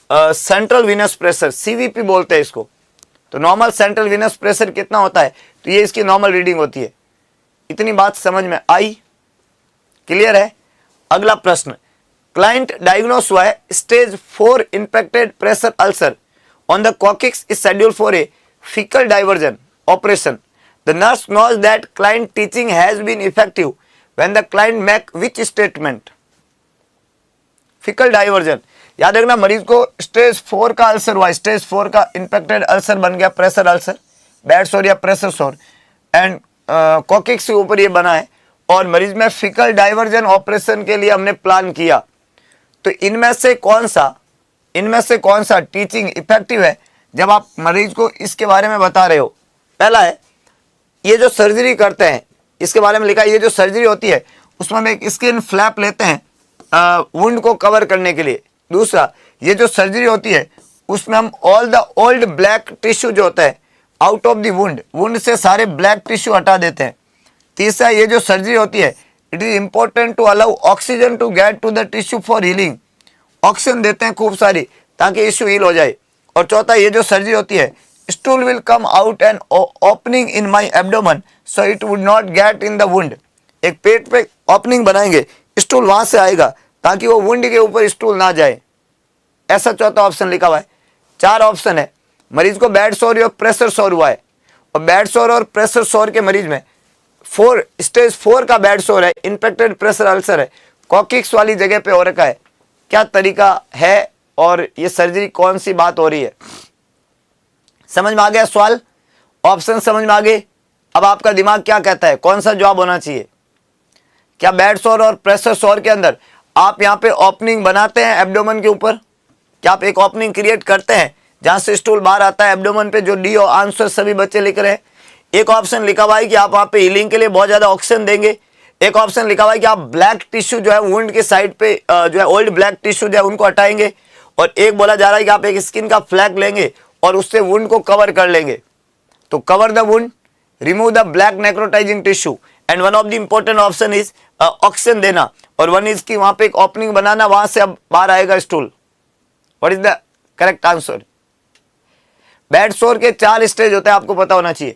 Speaker 1: सेंट्रल वीनस प्रेशर, सीवीपी बोलते हैं इसको। तो नॉर्मल सेंट्रल वीनस प्रेशर कितना होता है, तो ये इसकी नॉर्मल रीडिंग होती है। इतनी बात समझ में आई, क्लियर है। अगला प्रश्न, क्लाइंट डायग्नोस हुआ है stage 4 infected pressure ulcer on the coccyx is schedule for a fecal diversion operation. The nurse knows that client teaching has been effective when the client make which statement. Fecal diversion, याद रखना मरीज को stage 4 का ulcer हुआ, stage 4 का infected ulcer बन गया, pressure ulcer, bed सोर या प्रेशर सोर, एंड कॉकिक्स के ऊपर ये बना है, और मरीज में फीकल डाइवर्जन ऑपरेशन के लिए हमने प्लान किया। तो इनमें से कौन सा टीचिंग इफेक्टिव है जब आप मरीज को इसके बारे में बता रहे हो। पहला है, ये जो सर्जरी करते हैं इसके बारे में लिखा है, ये जो सर्जरी होती है उसमें हम एक स्किन फ्लैप लेते हैं वुंड को कवर करने के लिए। दूसरा, ये जो सर्जरी होती है उसमें हम all the old black tissue जो होता है आउट ऑफ द वुंड से सारे ब्लैक टिश्यू हटा देते हैं। तीसरा, ये जो सर्जरी होती है it is important to allow oxygen to get to the tissue for healing, oxygen देते हैं खूब सारी ताकि इश्यू हील हो जाए। और चौथा, ये जो सर्जरी होती है stool will come out and opening in my abdomen so it would not get in the wound. एक पेट पे ओपनिंग बनाएंगे, स्टूल वहां से आएगा ताकि वो वुंड के ऊपर स्टूल ना जाए। ऐसा चौथा ऑप्शन लिखा हुआ है। 4 ऑप्शन है, मरीज को बेड सोर या प्रेशर सोर हुआ है, और बेड सोर और प्रेशर सोर के मरीज में स्टेज 4 का बेड सोर है, इन्फेक्टेड प्रेशर अल्सर है, कॉकिक्स वाली जगह पे हो रखा है। क्या तरीका है और ये सर्जरी कौन सी बात हो रही है, समझ में आ गया सवाल, ऑप्शन समझ में आ गए। अब आपका दिमाग क्या कहता है, कौन सा जवाब होना चाहिए। क्या बेड सोर और प्रेशर सोर के अंदर आप यहाँ पे ओपनिंग बनाते हैं एब्डोमेन के ऊपर, क्या आप एक ओपनिंग क्रिएट करते हैं जहां से स्टूल बाहर आता है एब्डोमेन पे, जो डी और आंसर सभी बच्चे लिख रहे हैं। एक ऑप्शन लिखा हुआ है कि आप वहां पे हीलिंग के लिए बहुत ज्यादा ऑक्सीजन देंगे। एक ऑप्शन लिखा हुआ है कि आप ब्लैक टिश्यू जो है वुंड के साइड पे जो है ओल्ड ब्लैक टिश्यू जो है उनको हटाएंगे। और एक बोला जा रहा है कि आप एक स्किन का फ्लैग लेंगे और उससे वुंड को कवर कर लेंगे। तो cover the wound, remove the black necrotizing tissue and one of the important option is oxygen देना, और वन इज की वहां पे एक ओपनिंग बनाना, वहां से अब बाहर आएगा stool. What is the correct answer? Bed सोर के 4 स्टेज होते हैं, आपको पता होना चाहिए।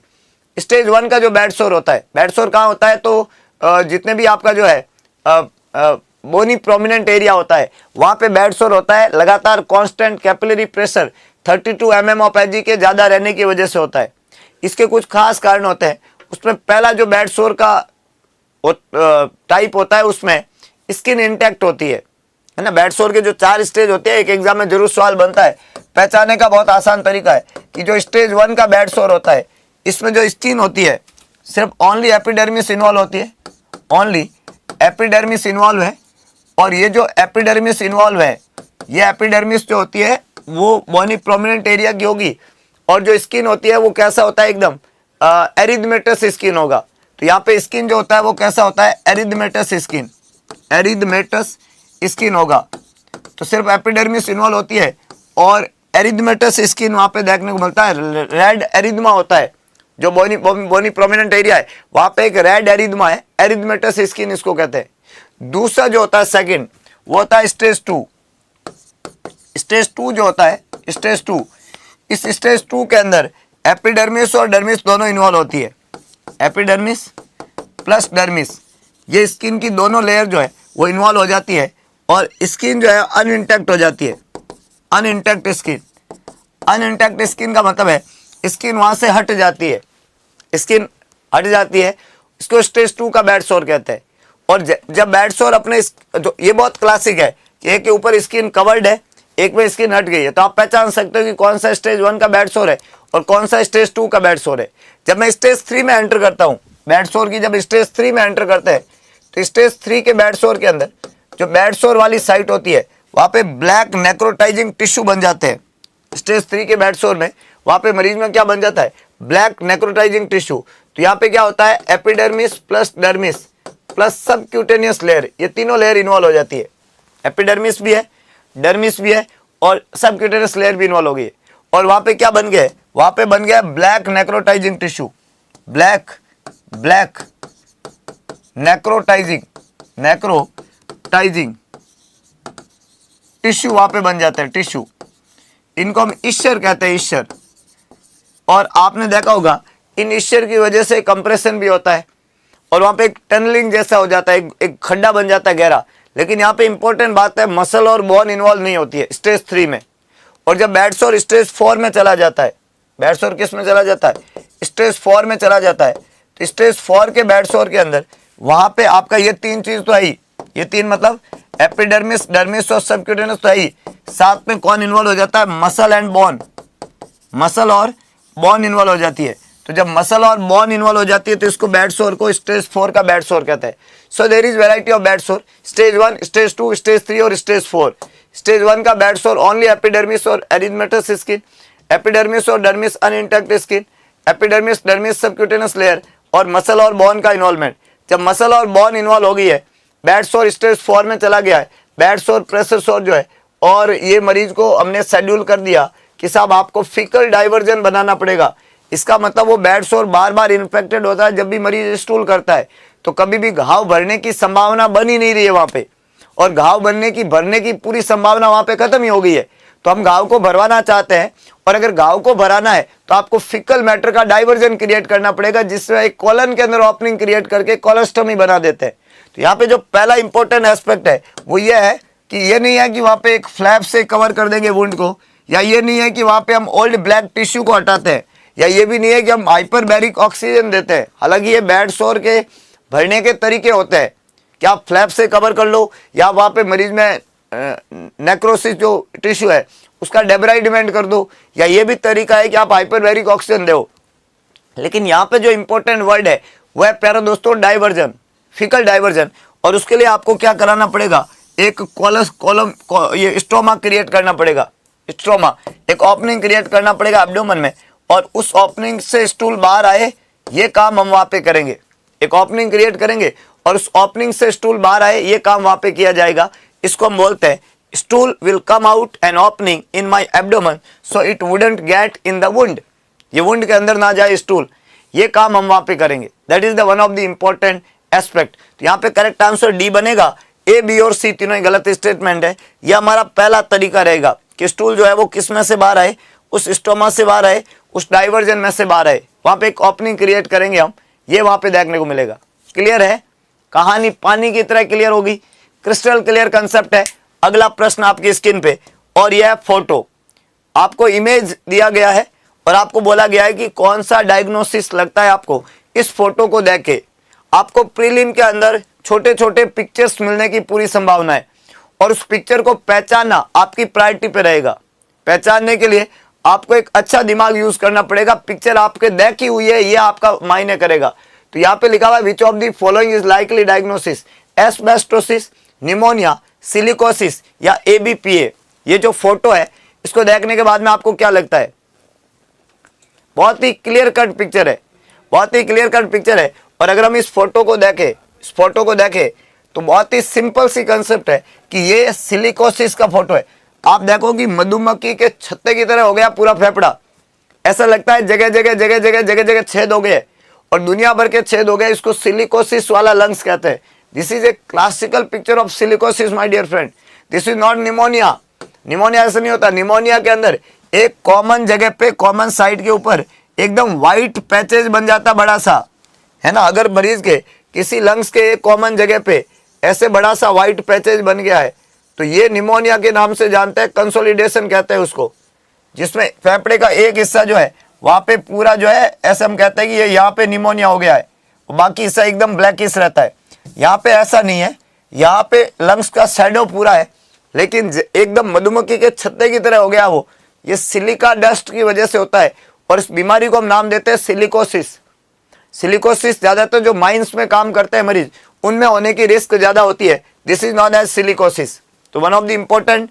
Speaker 1: स्टेज 1 का जो बेड सोर होता है, बेड सोर कहाँ होता है, तो जितने भी आपका जो है बोनी प्रोमिनेंट एरिया होता है वहां पे बेड सोर होता है। लगातार constant capillary pressure 32 mm of Hg के ज्यादा रहने की वजह से होता है। इसके कुछ खास कारण होते हैं। उसमें पहला जो बेड सोर का टाइप होता है, उसमें स्किन इंटैक्ट होती है ना। बेड सोर के जो 4 स्टेज होते हैं, एक एग्जाम में जरूर सवाल बनता है। पहचानने का बहुत आसान तरीका है कि जो स्टेज 1 का बेड सोर होता है, इसमें जो स्किन होती है सिर्फ ओनली एपिडर्मिस इन्वॉल्व होती है, ओनली एपिडर्मिस इन्वॉल्व है। और ये जो एपिडर्मिस इन्वॉल्व है, ये एपिडर्मिस जो होती है वो बोनी प्रोमिनेंट एरिया की होगी, और जो स्किन होती है वो कैसा होता है, एकदम एरिथमेटस स्किन होगा। तो यहाँ पे स्किन जो होता है वो कैसा होता है, एरिथमेटस स्किन, एरिथमेटस स्किन होगा। तो सिर्फ एपिडर्मिस इन्वॉल्व होती है और एरिथमेटस स्किन वहां पे देखने को मिलता है। रेड एरिथमा होता है, जो बोनी प्रोमिनेंट एरिया है वहां पे एक रेड एरिथमा है, एरिथमेटस स्किन इसको कहते हैं। दूसरा जो होता है सेकंड, वो होता है स्टेज 2। स्टेज 2 जो होता है, स्टेज 2, इस स्टेज 2 के अंदर एपिडर्मिस और डर्मिस दोनों इन्वॉल्व होती है। एपिडर्मिस प्लस डर्मिस, ये स्किन की दोनों लेयर जो है वो इन्वॉल्व हो जाती है, और स्किन जो है अनइंटैक्ट हो जाती है। अनइंटैक्ट स्किन, अनइंटैक्ट स्किन का मतलब है स्किन वहां से हट जाती है, स्किन हट जाती है। इसको स्टेज 2 का बेड सोर कहते हैं। और जब बेड सोर अपने जो ये बहुत क्लासिक है कि एक के ऊपर स्किन कवर्ड है, एक में स्किन हट गई है, तो आप पहचान सकते हो कि कौन सा स्टेज 1 का बेड सोर है और कौन सा स्टेज 2 का बेड सोर है। जब मैं स्टेज 3 में एंटर करता हूँ, बेड सोर की जब स्टेज 3 में एंटर करते हैं, तो स्टेज 3 के बेड सोर के अंदर जो बेड सोर वाली साइट होती है वहां पे ब्लैक नेक्रोटाइजिंग टिश्यू बन जाते हैं। स्टेज 3 के बेड सोर में वहां पे मरीज में क्या बन जाता है, ब्लैक नेक्रोटाइजिंग टिश्यू। तो यहाँ पे क्या होता है, epidermis plus dermis plus subcutaneous layer, ये तीनों लेयर इन्वॉल्व हो जाती है। एपिडर्मिस भी है, डर्मिस भी है और सबक्यूटेनियस लेयर भी इन्वॉल्व हो गई है। और वहां पे क्या बन गया, वहां पे बन गया black necrotizing tissue, black necrotizing tissue वहां पे बन जाता है, टिश्यू। इनको हम इश्चर कहते हैं, इश्चर। और आपने देखा होगा इन इश्चर की वजह से कंप्रेशन भी होता है, और वहां पे एक टनलिंग जैसा हो जाता है, एक खड्डा बन जाता है गहरा। लेकिन यहाँ पे इंपॉर्टेंट बात है, मसल और बोन इन्वॉल्व नहीं होती है स्टेज 3 में। और जब बेड सोर स्टेज 4 में चला जाता है, बेड सोर किस में चला जाता है, स्टेज 4 में चला जाता है, तो स्टेज 4 के बेड सोर के अंदर वहां पे आपका ये 3 चीज तो है ही, ये 3 मतलब एपिडर्मिस, डर्मिस और सबक्यूटेनियस तो है ही। साथ में कौन इन्वॉल्व हो जाता है, मसल एंड बोन, मसल और बोन इन्वॉल्व हो जाती है। तो जब मसल और बोन इन्वॉल्व हो जाती है तो इसको बेड सोर को स्टेज 4 का बेड सोर कहते हैं। So there is variety of bed sore, stage 1, stage 2, stage 3 और स्टेज 4। स्टेज 1 का बेड सोर ओनली एपिडर्मिस और एरिथमेटस स्किन, एपिडर्मिस और dermis unintact skin, epidermis dermis subcutaneous layer और मसल और बोन का इन्वॉल्वमेंट। जब मसल और बोन इन्वॉल्व हो गई है, बेड सोर स्टेज 4 में चला गया है, बेड सोर प्रेशर सोर जो है, और ये मरीज को हमने शेड्यूल कर दिया कि साहब आपको फिकल डाइवर्जन बनाना पड़ेगा। इसका मतलब वो बेड सोर बार बार इन्फेक्टेड होता है। जब भी मरीज स्टूल करता है तो कभी भी घाव भरने की संभावना बन ही नहीं रही है वहां पे, और घाव भरने की पूरी संभावना वहां पे खत्म ही हो गई है। तो हम घाव को भरवाना चाहते हैं, और अगर घाव को भराना है तो आपको फिकल मैटर का डाइवर्जन क्रिएट करना पड़ेगा, जिसमें एक कॉलन के अंदर ओपनिंग क्रिएट करके कोलोस्टमी बना देते हैं। तो यहाँ पे जो पहला इंपॉर्टेंट एस्पेक्ट है वो ये है कि ये नहीं है कि वहां पे एक फ्लैप से कवर कर देंगे वुंड को, या ये नहीं है कि वहां पे हम ओल्ड ब्लैक टिश्यू को हटाते हैं, या ये भी नहीं है कि हम हाइपरबैरिक ऑक्सीजन देते हैं। हालांकि ये बेड सोर के भरने के तरीके होते हैं कि आप फ्लैप से कवर कर लो, या वहां पे मरीज में नेक्रोसिस जो टिश्यू है उसका डेब्राइडमेंट कर दो, या ये भी तरीका है कि आप हाइपरबैरिक ऑक्सीजन दो। लेकिन यहाँ पे जो इंपॉर्टेंट वर्ड है वह है प्यारे दोस्तों डाइवर्जन, फिकल डाइवर्जन। और उसके लिए आपको क्या कराना पड़ेगा, एक ये स्टोमा क्रिएट करना पड़ेगा, स्टोमा, एक ओपनिंग क्रिएट करना पड़ेगा एब्डोमेन में, और उस ओपनिंग से स्टूल बाहर आए, ये काम हम वहां पे करेंगे। एक ओपनिंग क्रिएट करेंगे और उस ओपनिंग से स्टूल बाहर आए, ये काम वहां पे किया जाएगा। इसको हम बोलते हैं stool will come out an opening in my abdomen so it wouldn't get in the wound, ये वुंड के अंदर ना जाए स्टूल। ये काम हम वहां पे करेंगे। That is the one of the important aspect. तो यहाँ पे करेक्ट आंसर डी बनेगा। ए, बी और सी तीनों ही गलत स्टेटमेंट है। यह हमारा पहला तरीका रहेगा कि स्टूल जो है वो किस में से बाहर आए, उस स्टोमा से बाहर आए, उस डाइवर्जन में से बाहर आए। वहां पे एक ओपनिंग क्रिएट करेंगे हम, ये वहां पे देखने को मिलेगा। क्लियर है? कहानी पानी की तरह क्लियर होगी, क्रिस्टल क्लियर कंसेप्ट है। अगला प्रश्न आपकी स्क्रीन पे, और यह फोटो आपको इमेज दिया गया है और आपको बोला गया है कि कौन सा डायग्नोसिस लगता है आपको। इस फोटो को देख के आपको प्रीलिम के अंदर छोटे छोटे पिक्चर्स मिलने की पूरी संभावना है, और उस पिक्चर को पहचानना आपकी प्रायोरिटी पे रहेगा। पहचानने के लिए आपको एक अच्छा दिमाग यूज करना पड़ेगा। पिक्चर आपके देखी हुई है, ये आपका मायने करेगा। तो यहाँ पे लिखा हुआ है which of the following is likely diagnosis, asbestosis, pneumonia, silicosis या एबीपीए। ये जो फोटो है इसको देखने के बाद में आपको क्या लगता है? बहुत ही क्लियर कट पिक्चर है, बहुत ही क्लियर कट पिक्चर है। और अगर हम इस फोटो को देखें तो बहुत ही सिंपल सी कंसेप्ट है कि ये सिलिकोसिस का फोटो है। आप देखो कि मधुमक्खी के छत्ते की तरह हो गया पूरा फेफड़ा, ऐसा लगता है जगह जगह छेद हो गए और दुनिया भर के छेद हो गए। इसको सिलिकोसिस वाला लंग्स कहते हैं। This is a classical picture of silicosis my dear friend. This is not pneumonia. Pneumonia ऐसा नहीं होता। निमोनिया के अंदर एक कॉमन जगह पे, कॉमन साइड के ऊपर एकदम व्हाइट पैचेज बन जाता बड़ा सा, है ना। अगर मरीज के किसी लंग्स के एक कॉमन जगह पे ऐसे बड़ा सा व्हाइट पैचेज बन गया है तो ये निमोनिया के नाम से जानते हैं, कंसोलिडेशन कहते हैं उसको, जिसमें फेफड़े का एक हिस्सा जो है वहां पे पूरा जो है ऐसे हम कहते हैं कि ये यहाँ पे निमोनिया हो गया है, बाकी हिस्सा एकदम ब्लैकिश रहता है। यहाँ पे ऐसा नहीं है, यहाँ पे लंग्स का शैडो पूरा है, लेकिन एकदम मधुमक्खी के छत्ते की तरह हो गया वो। ये सिलिका डस्ट की वजह से होता है और इस बीमारी को हम नाम देते हैं सिलिकोसिस। सिलिकोसिस ज्यादातर जो माइंस में काम करते हैं मरीज, उनमें होने की रिस्क ज्यादा होती है। This is known as silicosis. तो one of the important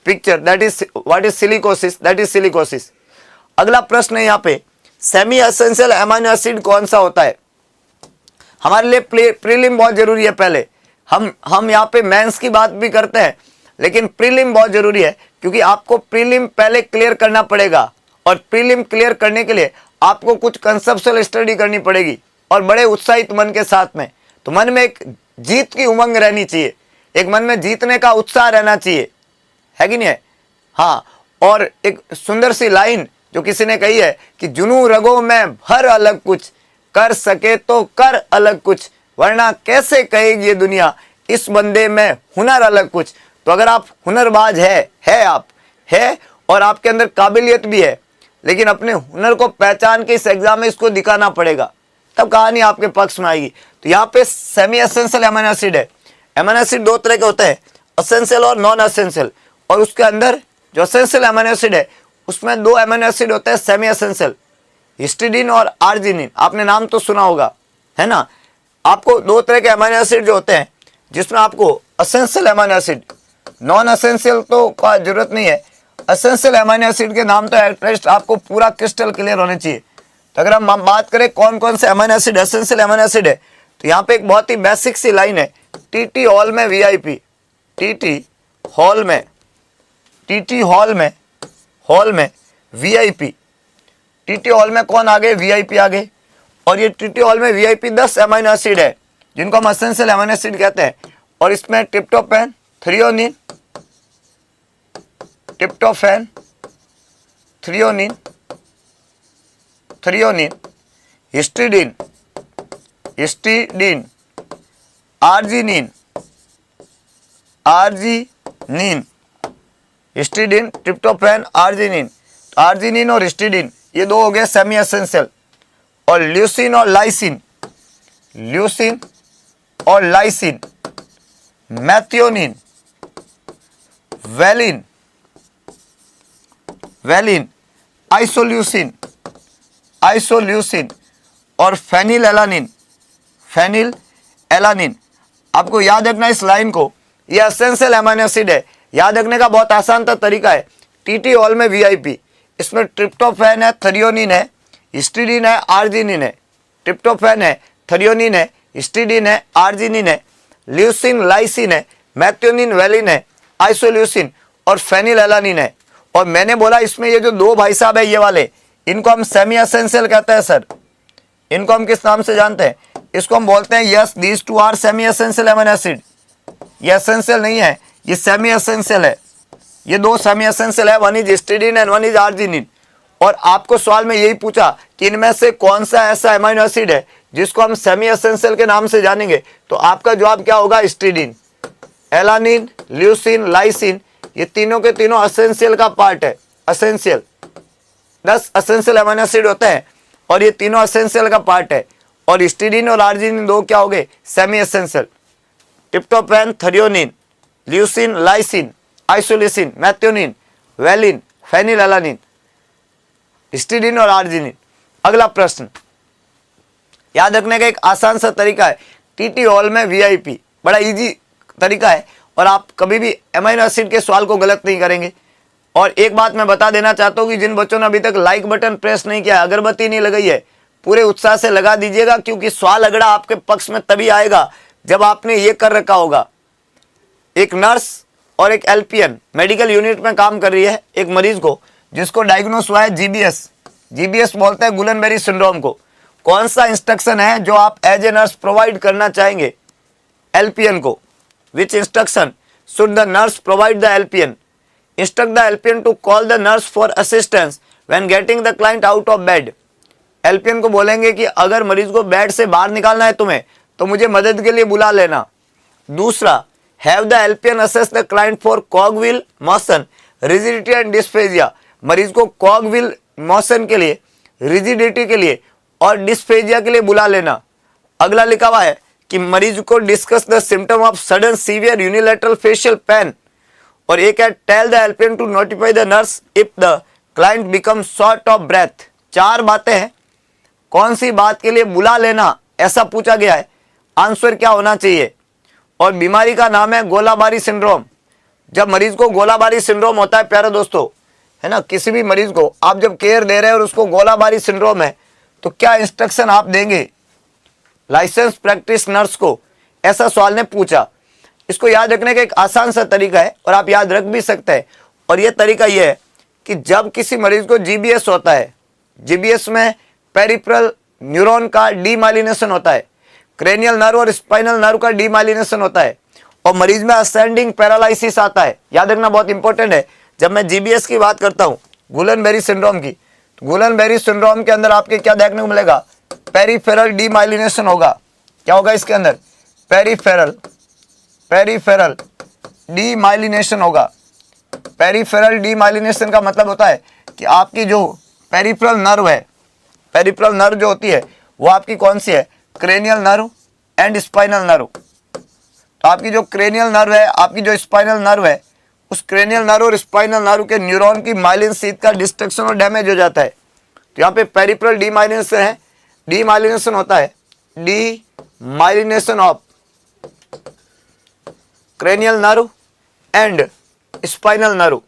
Speaker 1: picture that is what is silicosis, that is silicosis. अगला प्रश्न है यहाँ पे, सेमी एसेंशियल अमीनो एसिड कौन सा होता है? हमारे लिए प्रीलिम बहुत जरूरी है। पहले हम यहाँ पे मेंस की बात भी करते हैं, लेकिन प्रीलिम बहुत जरूरी है क्योंकि आपको प्रीलिम पहले क्लियर करना पड़ेगा, और प्रीलिम क्लियर करने के लिए आपको कुछ कंसेप्चुअल स्टडी करनी पड़ेगी और बड़े उत्साहित मन के साथ में। तो मन में एक जीत की उमंग रहनी चाहिए, एक मन में जीतने का उत्साह रहना चाहिए, है कि नहीं है? हाँ। और एक सुंदर सी लाइन जो किसी ने कही है कि जुनू रगों में भर अलग कुछ, कर सके तो कर अलग कुछ, वरना कैसे कहेगी ये दुनिया इस बंदे में हुनर अलग कुछ। तो अगर आप हुनरबाज आप है और आपके अंदर काबिलियत भी है, लेकिन अपने हुनर को पहचान के इस एग्जाम में इसको दिखाना पड़ेगा, तब कहानी आपके पक्ष में आएगी। तो यहाँ पे सेमी एसेंशियल अमीनो एसिड है। अमीनो एसिड दो तरह के होते हैं, एसेंशियल और नॉन एसेंशियल। और उसके अंदर जो एसेंशियल अमीनो एसिड है उसमें दो अमीनो एसिड होते हैं सेमी एसेंशियल, हिस्टिडीन और आर्जिनिन। आपने नाम तो सुना होगा, है ना। आपको दो तरह के अमीनो एसिड जो होते हैं जिसमें आपको essential amino acid, non essential तो का जरूरत नहीं है। एसेंशियल अमीनो एसिड के नाम तो एटलीस्ट आपको पूरा क्रिस्टल क्लियर होने चाहिए। तो अगर हम बात करें कौन कौन से amino acid essential amino acid है, तो यहाँ पे एक बहुत ही बेसिक सी लाइन है, टीटी हॉल में वीआईपी, टीटी हॉल में वीआईपी, टीटी हॉल में कौन आगे? वीआईपी आगे। और ये टीटी हॉल में वीआईपी 10 अमीनो एसिड है जिनको हम एसेंशियल अमीनो एसिड कहते हैं। और इसमें tryptophan, threonine, histidine, arginine, histidine, tryptophan, arginine. Arginine और हिस्टिडीन ये दो हो गए सेमी एसेंशियल। और ल्यूसिन और लाइसिन, मैथियोनिन, वेलिन, आइसोल्यूसिन और फेनिलएलानिन। आपको याद रखना इस लाइन को, ये एसेंशियल अमीनो एसिड है। याद रखने का बहुत आसान तरीका है, टीटी हॉल में वीआईपी, इसमें ट्रिप्टोफैन है, थ्रियोनिन है, हिस्टिडीन है, आर्जिनिन है। ट्रिप्टोफैन है, थ्रियोनिन है, हिस्टिडीन है, आर्जिनिन है, ल्यूसिन, लाइसिन है, मैथियोनिन, वेलिन है, आइसोल्यूसिन और फेनिलएलानिन है। और मैंने बोला इसमें ये जो दो भाई साहब है ये वाले, इनको हम सेमी एसेंशियल कहते हैं सर। इनको हम किस नाम से जानते हैं? इसको हम बोलते हैं yes these two are semi essential amino acid. ये एसेंशियल नहीं है, ये सेमी एसेंशियल है। ये दो सेमी एसेंशियल है, one is histidine and one is arginine. और आपको सवाल में यही पूछा कि इनमें से कौन सा ऐसा अमीनो एसिड है जिसको हम सेमी एसेंशियल के नाम से जानेंगे, तो आपका जवाब क्या होगा? हिस्टिडीन। एलानिन, ल्यूसिन, लाइसिन, ये तीनों के तीनों एसेंशियल का पार्ट है। एसेंशियल 10 एसेंशियल अमीनो एसिड होते हैं और ये तीनों एसेंशियल का पार्ट है। और हिस्टिडीन और आर्जिनिन दो क्या हो गए? Semi essential. Tryptophan, threonine, leucine, lysine, isoleucine, methionine, valine, phenylalanine, histidine और आर्जिनिन। अगला प्रश्न याद रखने का एक आसान सा तरीका है, टीटी हॉल में वीआईपी, बड़ा इजी तरीका है और आप कभी भी अमीनो एसिड के सवाल को गलत नहीं करेंगे। और एक बात मैं बता देना चाहता हूं कि जिन बच्चों ने अभी तक लाइक बटन प्रेस नहीं किया, अगरबत्ती नहीं लगाई है, पूरे उत्साह से लगा दीजिएगा, क्योंकि सवाल अगड़ा आपके पक्ष में तभी आएगा जब आपने ये कर रखा होगा। एक नर्स और एक एलपीएन मेडिकल यूनिट में काम कर रही है, एक मरीज को जिसको डायग्नोस हुआ है जीबीएस। जीबीएस बोलते हैं गुलेनबेरी सिंड्रोम को। कौन सा इंस्ट्रक्शन है जो आप एज ए नर्स प्रोवाइड करना चाहेंगे एलपीएन को? Which instruction should the nurse provide the LPN? Instruct the LPN to call the nurse for assistance when getting the client out of bed. LPN को बोलेंगे कि अगर मरीज को बेड से बाहर निकालना है तुम्हें, तो मुझे मदद के लिए बुला लेना। दूसरा, have the LPN assess the client for cogwheel motion, rigidity and dysphagia. मरीज को कॉगविल मोशन के लिए, रिजिडिटी के लिए और डिस्फेजिया के लिए बुला लेना। अगला लिखा हुआ है कि मरीज को discuss the symptom of sudden severe unilateral facial pain. और एक है tell the LPN to notify the nurse if the client become short of breath. 4 बातें हैं, कौन सी बात के लिए बुला लेना ऐसा पूछा गया है, आंसर क्या होना चाहिए? और बीमारी का नाम है गोलाबारी सिंड्रोम। जब मरीज को गोलाबारी सिंड्रोम होता है प्यारे दोस्तों, है ना, किसी भी मरीज को आप जब केयर दे रहे हैं और उसको गोलाबारी सिंड्रोम है, तो क्या इंस्ट्रक्शन आप देंगे लाइसेंस प्रैक्टिस नर्स को? ऐसा सवाल ने पूछा। इसको याद रखने का एक आसान सा तरीका है और आप याद रख भी सकते हैं। और यह तरीका यह है कि जब किसी मरीज को जीबीएस होता है, जीबीएस में पेरिफेरल न्यूरॉन का डीमाइलिनेशन होता है, क्रेनियल नर्व और स्पाइनल नर्व का डीमाइलिनेशन होता है, और मरीज में असेंडिंग पैरालिसिस आता है। याद रखना बहुत इंपॉर्टेंट है। जब मैं जीबीएस की बात करता हूं, गुलेनबेरी सिंड्रोम की, तो गुलेनबेरी सिंड्रोम के अंदर आपके क्या देखने को मिलेगा? पेरिफेरल डीमाइलिनेशन होगा। क्या होगा इसके अंदर? पेरिफेरल डीमाइलिनेशन होगा। पेरिफेरल डीमाइलिनेशन का मतलब होता है कि आपकी जो पेरिफेरल नर्व है, पेरिफेरल नर्व जो होती है वो आपकी कौन सी है? Cranial nerve and spinal nerve. तो आपकी जो क्रेनियल नर्व है, आपकी जो स्पाइनल नर्व है, उस क्रेनियल नर्व और स्पाइनल नर्व के न्यूरॉन की माइलिन शीथ का डिस्ट्रक्शन और डैमेज हो जाता है। तो यहाँ पे पेरिफेरल डीमाइलिनेशन है, डीमाइलिनेशन होता है, demyelination of cranial nerve and spinal nerve.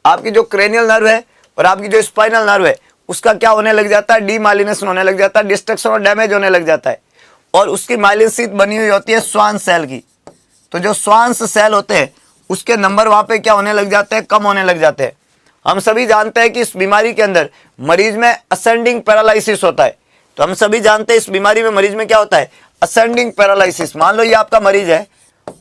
Speaker 1: आपकी जो क्रेनियल नर्व है और आपकी जो स्पाइनल नर्व है, उसका क्या होने लग जाता है? डीमाइलिनेशन होने लग जाता है, डिस्ट्रक्शन और डैमेज होने लग जाता है। और उसकी माइलिन शीथ बनी हुई होती है स्वान सेल की। तो जो स्वान्स सेल होते हैं उसके नंबर वहां पे क्या होने लग जाते हैं? कम होने लग जाते हैं। हम सभी जानते हैं कि इस बीमारी के अंदर मरीज में असेंडिंग पैरालिसिस होता है। तो हम सभी जानते हैं इस बीमारी में मरीज में क्या होता है? Ascending paralysis. मान लो ये आपका मरीज है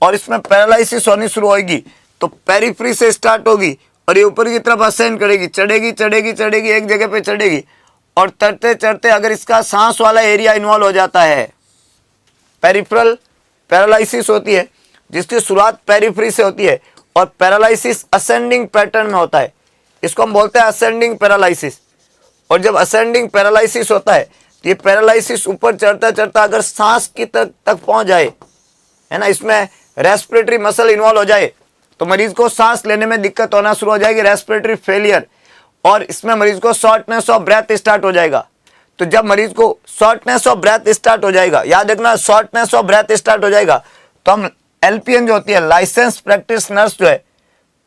Speaker 1: और इसमें पैरालिसिस होनी शुरू होगी, तो पेरिफेरी से स्टार्ट होगी और ये ऊपर की तरफ असेंड करेगी, चढ़ेगी चढ़ेगी चढ़ेगी, एक जगह पे चढ़ेगी, और चढ़ते चढ़ते अगर इसका सांस वाला एरिया इन्वॉल्व हो जाता है, पेरिफेरल पैरालिसिस होती है जिसकी शुरुआत पेरिफेरी से होती है और पैरालिसिस असेंडिंग पैटर्न में होता है। इसको हम बोलते हैं असेंडिंग पैरालिसिस। और जब असेंडिंग पैरालिसिस होता है तो ये पैरालिसिस ऊपर चढ़ता चढ़ता अगर सांस की तक पहुंच जाए, है ना, इसमें रेस्पिरेटरी मसल इन्वॉल्व हो जाए, तो मरीज को सांस लेने में दिक्कत होना शुरू हो जाएगी, रेस्पिरेटरी फेलियर, और इसमें मरीज को शॉर्टनेस ऑफ ब्रेथ स्टार्ट हो जाएगा। तो जब मरीज को शॉर्टनेस ऑफ ब्रेथ स्टार्ट हो जाएगा, याद रखना शॉर्टनेस ऑफ ब्रेथ स्टार्ट हो जाएगा, तो हम एलपीएन जो होती है, लाइसेंस प्रैक्टिस नर्स जो है,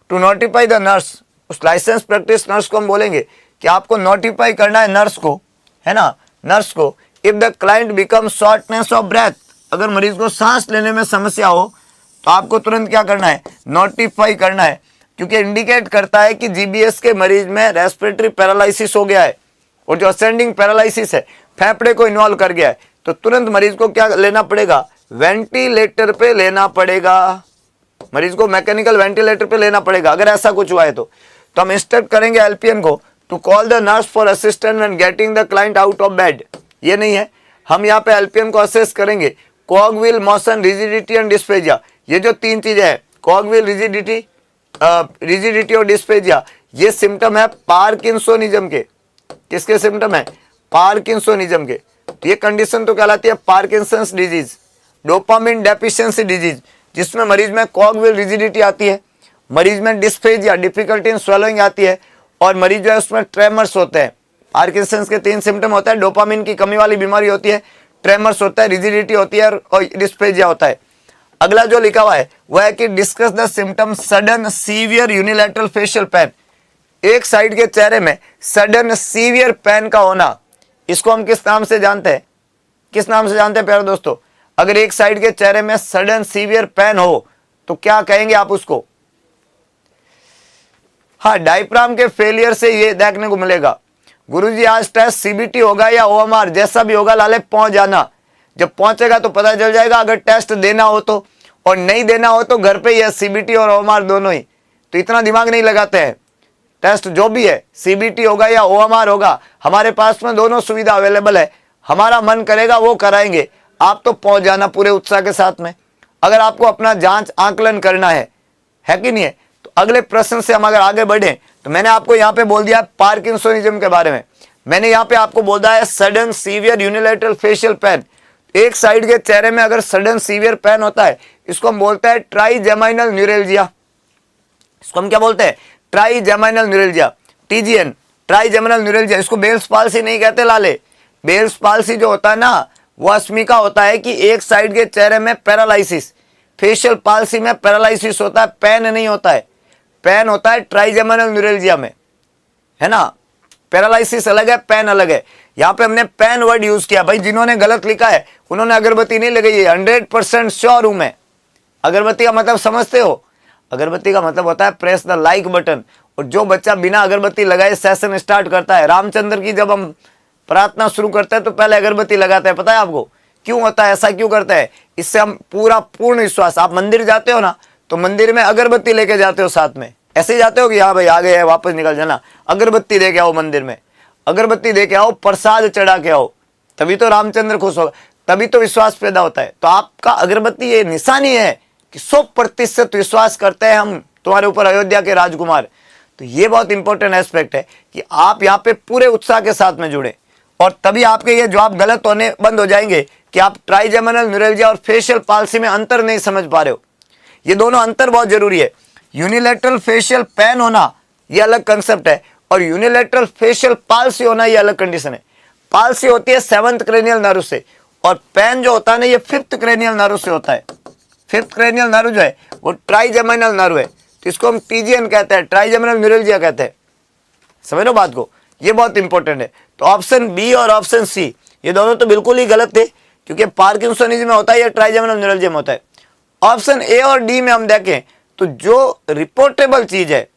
Speaker 1: टू नोटिफाई द नर्स, उस लाइसेंस प्रैक्टिस नर्स को हम बोलेंगे कि आपको नोटिफाई करना है नर्स को, है ना, नर्स को, if the client become shortness of breath, अगर मरीज को सांस लेने में समस्या हो तो आपको तुरंत क्या करना है? नोटिफाई करना है, क्योंकि इंडिकेट करता है कि जीबीएस के मरीज में रेस्पिरेटरी पैरालिसिस हो गया है। और जो असेंडिंग पैरालिसिस है फेफड़े को इन्वॉल्व कर गया है, तो तुरंत मरीज को क्या लेना पड़ेगा, वेंटिलेटर पे लेना पड़ेगा, मरीज को मैकेनिकल वेंटिलेटर पे लेना पड़ेगा अगर ऐसा कुछ हुआ है तो हम इंस्ट्रक्ट करेंगे एलपीएन को to call the nurse for assistant when getting the client out of bed. ये नहीं है, हम यहाँ पे एलपीएन को असेस करेंगे, कॉगविल, मोशन, रिजिडिटी एंड डिस्पेजिया, ये जो 3 चीजें हैं, कॉगविल, रिजिडिटी और डिस्पेजिया, ये सिम्टम है पार्किंसोनिज्म के। किसके सिम्टम है, पार्किंसोनिज्म के। तो ये कंडीशन तो कहलाती है Parkinson's disease, dopamine deficiency disease, जिसमें मरीज में कॉगविल रिजिडिटी आती है, मरीज में डिस्पेजिया, डिफिकल्टी इन स्वेलोइंग आती है, और मरीज जो है उसमें ट्रेमर्स होते हैं। पार्किंसंस के 3 सिम्टम होता है, डोपामिन की कमी वाली बीमारी होती है, ट्रेमर्स होता है, रिजिडिटी होती है और डिस्पेजिया होता है। अगला जो लिखा हुआ है वह है कि discuss the symptom sudden severe unilateral facial pen. एक साइड के चेहरे में सडन सीवियर पेन का होना, इसको हम किस नाम से जानते हैं, किस नाम से जानते हैं प्यारे दोस्तों? अगर एक साइड के चेहरे में सडन सीवियर पेन हो तो क्या कहेंगे आप उसको? हाँ, डायफ्राम के फेलियर से ये देखने को मिलेगा। गुरुजी आज टेस्ट सीबीटी होगा या ओएमआर, जैसा भी होगा लाले पहुंच जाना, जब पहुंचेगा तो पता चल जाएगा। अगर टेस्ट देना हो तो, और नहीं देना हो तो घर पे ही है, सीबीटी और ओएमआर दोनों ही, तो इतना दिमाग नहीं लगाते हैं। टेस्ट जो भी है, सीबीटी होगा या ओएमआर होगा, हमारे पास में दोनों सुविधा अवेलेबल है, हमारा मन करेगा वो कराएंगे। आप तो पहुंच जाना पूरे उत्साह के साथ में। अगर आपको अपना जांच आकलन करना है कि नहीं है, तो अगले प्रश्न से हम अगर आगे बढ़े तो मैंने आपको यहाँ पे बोल दिया पार्किंसोनिज्म के बारे में, मैंने यहाँ पे आपको बोला है sudden severe unilateral facial pen. एक साइड के चेहरे में अगर सडन सीवियर पेन होता है, इसको हम बोलते हैं ट्राइजेमाइनल न्यूरेल्जिया। इसको हम क्या बोलते हैं? Trigeminal neuralgia, TGN, trigeminal neuralgia. इसको बेल्स पाल्सी नहीं कहते लाले। बेल्स पाल्सी जो होता है ना, वो अस्मिका होता है कि एक साइड के चेहरे में पैरालाइसिस। फेशियल पाल्सी में पैरालाइसिस होता है, पेन नहीं होता है। पेन होता है ट्राइजेमाइनल न्यूरेल्जिया में, है ना। पैरालाइसिस अलग है, पेन अलग है। यहाँ पे हमने पेन वर्ड यूज किया। भाई जिन्होंने गलत लिखा है उन्होंने अगरबत्ती नहीं लगाई है, 100% श्योर हूं मैं। अगरबत्ती का मतलब समझते हो? अगरबत्ती का मतलब होता है प्रेस द लाइक बटन। और जो बच्चा बिना अगरबत्ती लगाए सेशन स्टार्ट करता है, रामचंद्र की जब हम प्रार्थना शुरू करते हैं तो पहले अगरबत्ती लगाते हैं। पता है आपको क्यों होता है? ऐसा क्यों करता है? इससे हम पूर्ण विश्वास, आप मंदिर जाते हो ना, तो मंदिर में अगरबत्ती लेके जाते हो साथ में, ऐसे ही जाते हो कि हाँ भाई आ गए हैं, वापस निकल जाना, अगरबत्ती दे के आओ मंदिर में, अगरबत्ती दे के आओ, प्रसाद चढ़ा के आओ, तभी तो रामचंद्र खुश होगा, तभी तो विश्वास पैदा होता है। तो आपका अगरबत्ती ये निशानी है कि 100% विश्वास करते हैं हम तुम्हारे ऊपर, अयोध्या के राजकुमार। तो ये बहुत इंपॉर्टेंट एस्पेक्ट है कि आप यहाँ पे पूरे उत्साह के साथ में जुड़े, और तभी आपके ये जवाब गलत होने बंद हो जाएंगे कि आप ट्राइजेमिनल न्यूरेल्जिया और फेशियल पाल्सी में अंतर नहीं समझ पा रहे हो। ये दोनों अंतर बहुत जरूरी है। यूनिलैटरल फेशियल पेन होना ये अलग कंसेप्ट है, और यूनिलैटरल फेशियल पाल्सी होना ये अलग कंडीशन है। पाल्सी होती है 7th क्रेनियल नर्व से, और पेन जो होता है ना, ये 5th क्रेनियल नर्व से होता है। 5th क्रेनियल नर्व जो है वो ट्राइजेमिनल नर्व है, तो इसको हम टीजीएन कहते हैं, ट्राइजेमिनल न्यूरेल्जिया कहते हैं। समझ लो बात को, ये बहुत इंपॉर्टेंट है। तो ऑप्शन बी और ऑप्शन सी ये दोनों तो बिल्कुल ही गलत थे, क्योंकि पार्किंसोनिज्म में होता है या ट्राइजेमिनल न्यूरेल्जिया में होता है। ऑप्शन ए और डी में हम देखें तो जो रिपोर्टेबल चीज है,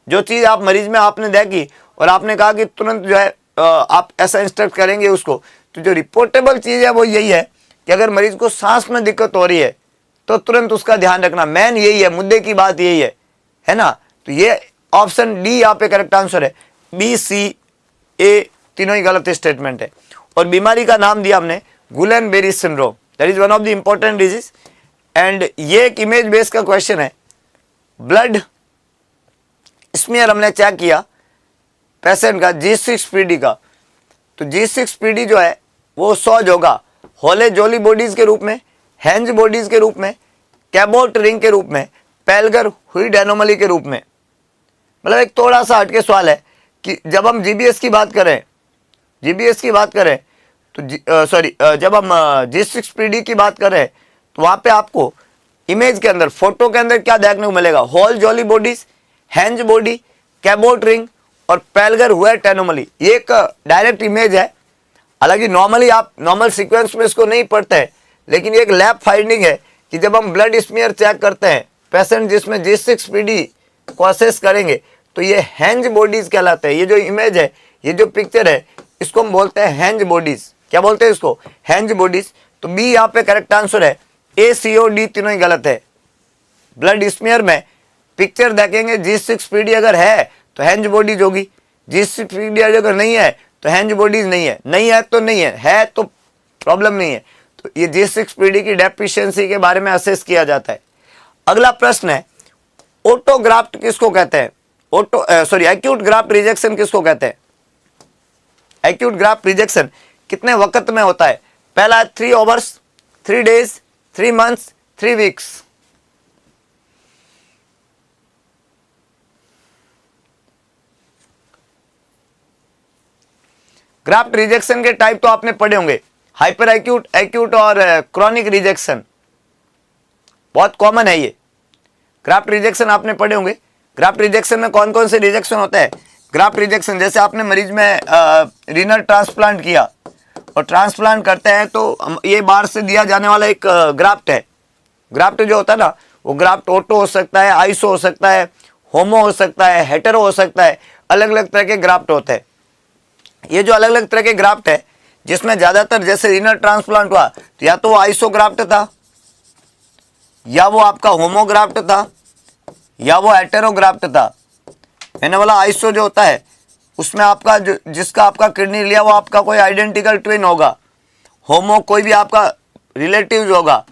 Speaker 1: जो चीज आप मरीज में आपने देखी और आपने कहा कि तुरंत जो है आप ऐसा इंस्ट्रक्ट करेंगे उसको, तो जो रिपोर्टेबल चीज है वो यही है कि अगर मरीज को सांस में दिक्कत हो रही है तो तुरंत उसका ध्यान रखना। मेन यही है, मुद्दे की बात यही है ना। तो ये ऑप्शन डी यहाँ पे करेक्ट आंसर है। बी सी ए तीनों ही गलत स्टेटमेंट है। और बीमारी का नाम दिया हमने Guillain Barre syndrome, that is one of the important disease. And ये एक इमेज बेस्ड का क्वेश्चन है। ब्लड स्मीयर हमने चेक किया पेशेंट का G6PD का, तो G6PD जो है वो सॉज होगा होले जोली बॉडीज के रूप में, हेंज बॉडीज के रूप में, कैबोट रिंग के रूप में, पेल्गर हुईड एनोमली के रूप में। मतलब एक थोड़ा सा हटके सवाल है कि जब हम GBS की बात करें, तो जब हम G6PD की बात करें तो वहां पे आपको इमेज के अंदर, फोटो के अंदर क्या देखने को मिलेगा? Howell Jolly bodies, Heinz body, Cabot ring और पेल्गर हुएट एनोमली। ये एक डायरेक्ट इमेज है। हालांकि नॉर्मली आप नॉर्मल सीक्वेंस में इसको नहीं पढ़ते हैं, लेकिन ये एक लैब फाइंडिंग है कि जब हम ब्लड स्मीयर चेक करते हैं पेशेंट जिसमें G6PD को असेस करेंगे, तो ये हेंज बॉडीज कहलाते हैं। ये जो इमेज है, ये जो पिक्चर है, इसको हम बोलते हैं हेंज बॉडीज। क्या बोलते हैं इसको, हेंज बॉडीज। तो बी यहाँ पे करेक्ट आंसर है। ए, सी और डी तीनों ही गलत है। ब्लड स्मीयर में पिक्चर देखेंगे, G6PD अगर है तो हेंज बॉडीज होगी, G6PD अगर नहीं है तो हेंज बॉडीज नहीं है, नहीं है तो नहीं है तो प्रॉब्लम नहीं है। तो ये G6PD की डेफिशिएंसी के बारे में असेस किया जाता है। अगला प्रश्न है, ऑटोग्राफ्ट किसको कहते हैं, एक्यूट ग्राफ्ट रिजेक्शन किसको कहते हैं। एक्यूट ग्राफ्ट रिजेक्शन कितने वक्त में होता है। पहला है 3 hours, 3 days, 3 months, 3 weeks. Graft rejection के टाइप तो आपने पढ़े होंगे, हाइपर एक्यूट, एक्यूट और क्रॉनिक रिजेक्शन, बहुत कॉमन है ये। ग्राफ्ट रिजेक्शन आपने पढ़े होंगे। ग्राफ्ट रिजेक्शन में कौन कौन से रिजेक्शन होता है। ग्राफ्ट रिजेक्शन जैसे आपने मरीज में रीनल ट्रांसप्लांट किया और ट्रांसप्लांट करते हैं तो ये बाहर से दिया जाने वाला एक ग्राफ्ट है। ग्राफ्ट जो होता है ना, वो ग्राफ्ट ऑटो हो सकता है, आइसो हो सकता है, होमो हो सकता है, हेटेरो हो सकता है, अलग अलग तरह के ग्राफ्ट होते हैं। ये जो अलग अलग तरह के ग्राफ्ट है, जिसमें ज्यादातर जैसे रीनल ट्रांसप्लांट हुआ तो या तो वो आइसोग्राफ्ट था, या वो आपका होमोग्राफ्ट था, या वो हेटेरोग्राफ्ट था। मैंने बोला आइसो जो होता है उसमें आपका जो जिसका आपका किडनी लिया वो आपका कोई आइडेंटिकल ट्विन होगा। होमो कोई भी आपका रिलेटिव होगा,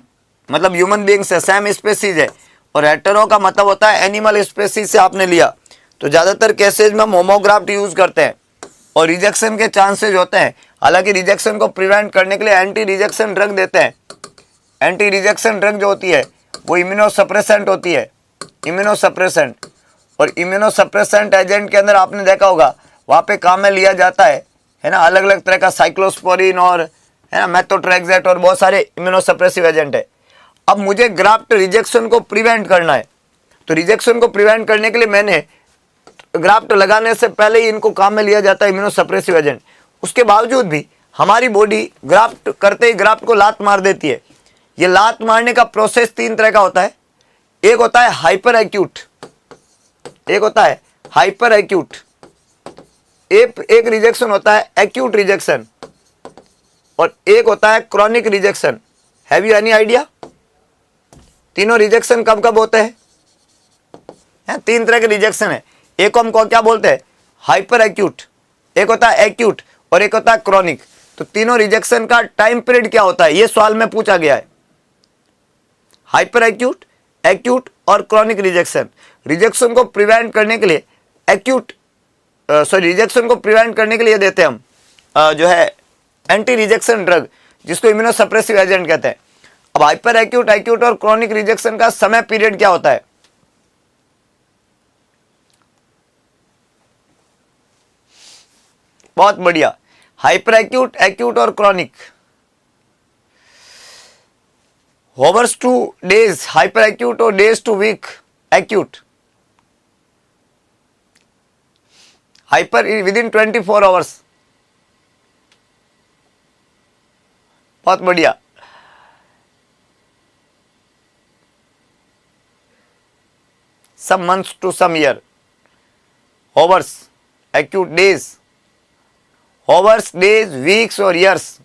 Speaker 1: मतलब ह्यूमन बीइंग से सेम स्पेसीज है। और हेटेरो का मतलब होता है एनिमल स्पेसीज से आपने लिया। तो ज़्यादातर केसेज में हम होमोग्राफ्ट यूज़ करते हैं और रिजेक्शन के चांसेज होते हैं। हालांकि रिजेक्शन को प्रिवेंट करने के लिए एंटी रिजेक्शन ड्रग देते हैं। एंटी रिजेक्शन ड्रग जो होती है वो इम्यूनोसप्रेसेंट होती है, इम्यूनोसप्रेसेंट। और इम्यूनोसप्रेसेंट एजेंट के अंदर आपने देखा होगा वहाँ पे काम में लिया जाता है ना, अलग अलग तरह का साइक्लोस्पोरिन और है ना मेथोट्रेक्सेट और बहुत सारे इम्यूनोसप्रेसिव एजेंट है। अब मुझे ग्राफ्ट रिजेक्शन को प्रिवेंट करना है, तो रिजेक्शन को प्रिवेंट करने के लिए मैंने ग्राफ्ट लगाने से पहले ही इनको काम में लिया जाता है इम्यूनोसप्रेसिव एजेंट। उसके बावजूद भी हमारी बॉडी ग्राफ्ट करते ही ग्राफ्ट को लात मार देती है। ये लात मारने का प्रोसेस 3 तरह का होता है। एक होता है हाइपर एक्यूट, एक होता है हाइपर एक्यूट, एक रिजेक्शन होता है एक्यूट रिजेक्शन, और एक होता है chronic rejection. Have you any idea तीनों रिजेक्शन कब कब होते हैं? 3 तरह के रिजेक्शन है। एक हमको क्या बोलते हैं, हाइपर एक्यूट, एक होता है एक्यूट और एक होता है क्रॉनिक। तो तीनों रिजेक्शन का टाइम पीरियड क्या होता है, ये सवाल में पूछा गया है। हाइपर एक्यूट, एक्यूट और क्रॉनिक रिजेक्शन। रिजेक्शन को प्रिवेंट करने के लिए रिजेक्शन को प्रिवेंट करने के लिए देते हैं हम जो है एंटी रिजेक्शन ड्रग, जिसको इम्यूनोसप्रेसिव एजेंट कहते हैं। अब हाइपर एक्यूट, एक्यूट और क्रॉनिक रिजेक्शन का समय पीरियड क्या होता है? बहुत बढ़िया। हाइपर एक्यूट, एक्यूट और chronic, hours to days hyper acute और days to week acute. Hyper within 24 hours. बहुत बढ़िया। some months to some year, hours acute days, hours days weeks और years,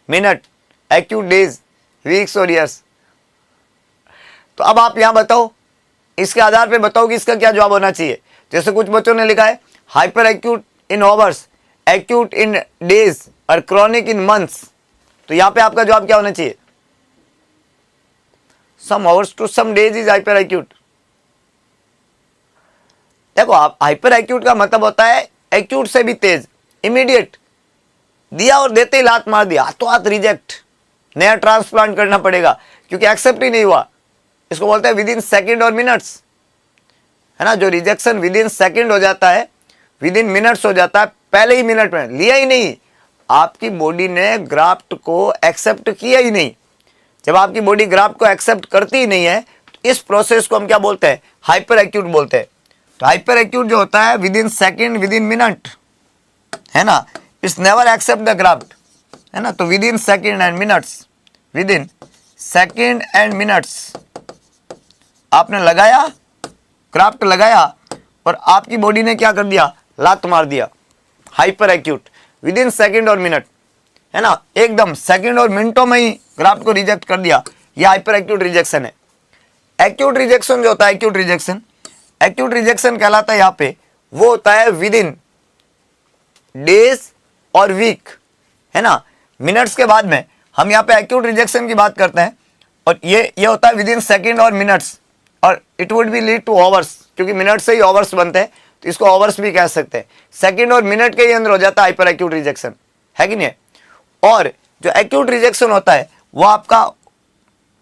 Speaker 1: minute acute days weeks और years। तो अब आप यहां बताओ, इसके आधार पे बताओ कि इसका क्या जवाब होना चाहिए। जैसे कुछ बच्चों ने लिखा है hyper acute in hours, acute in days और क्रॉनिक इन मंथ्स। तो यहां पे आपका जवाब क्या होना चाहिए? Some hours to some days is hyper acute. देखो आप, हाइपर एक्यूट का मतलब होता है एक्यूट से भी तेज, इमीडिएट, दिया और देते ही लात मार दिया, हाथों हाथ रिजेक्ट, नया ट्रांसप्लांट करना पड़ेगा क्योंकि एक्सेप्ट ही नहीं हुआ। इसको बोलते हैं विद इन सेकेंड और मिनट्स, है ना। जो रिजेक्शन विद इन सेकेंड हो जाता है, विद इन मिनट्स हो जाता है, पहले ही मिनट में लिया ही नहीं, आपकी बॉडी ने ग्राफ्ट को एक्सेप्ट किया ही नहीं। जब आपकी बॉडी ग्राफ्ट को एक्सेप्ट करती ही नहीं है तो इस प्रोसेस को हम क्या बोलते हैं? हाइपर एक्यूट बोलते हैं। तो हाइपर एक्यूट जो होता है within second, within minute, है ना, it's never accept the graft, है ना। तो within second and minutes, within second and minutes आपने लगाया, ग्राफ्ट लगाया और आपकी बॉडी ने क्या कर दिया? लात मार दिया। Hyper acute. With in second और मिनट, है ना, एकदम सेकेंड और मिनटों में ही ग्राफ्ट को रिजेक्ट कर दिया, ये हाइपर एक्यूट रिजेक्शन है। एक्यूट रिजेक्शन जो होता है, एक्यूट रिजेक्शन कहलाता है यहाँ पे, वो होता है विद इन डेज और वीक, है ना, मिनट्स के बाद में हम यहाँ पे एक्यूट रिजेक्शन की बात करते हैं, और ये होता है विद इन सेकेंड और मिनट्स, और it would be lead two hours, क्योंकि मिनट से ही आवर्स बनते हैं, तो इसको आवर्स भी कह सकते हैं। सेकेंड और मिनट के ही अंदर हो जाता है हाइपर एक्यूट रिजेक्शन, है कि नहीं। और जो एक्यूट रिजेक्शन होता है वो आपका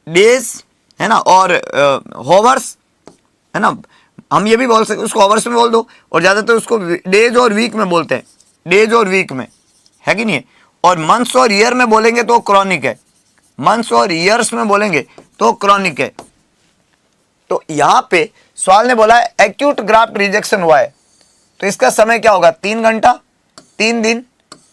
Speaker 1: डेज, है ना, और हॉवर्स, है ना, हम ये भी बोल सकते, उसको हॉवर्स में बोल दो, और ज़्यादातर उसको डेज और वीक में बोलते हैं, डेज और वीक में, है कि नहीं। और मंथ्स और ईयर में बोलेंगे तो क्रॉनिक है, मंथ्स और ईयर्स में बोलेंगे तो क्रॉनिक है। तो यहाँ पे सवाल ने बोला है एक्यूट ग्राफ्ट रिजेक्शन हुआ है, तो इसका समय क्या होगा, 3 घंटा, 3 दिन,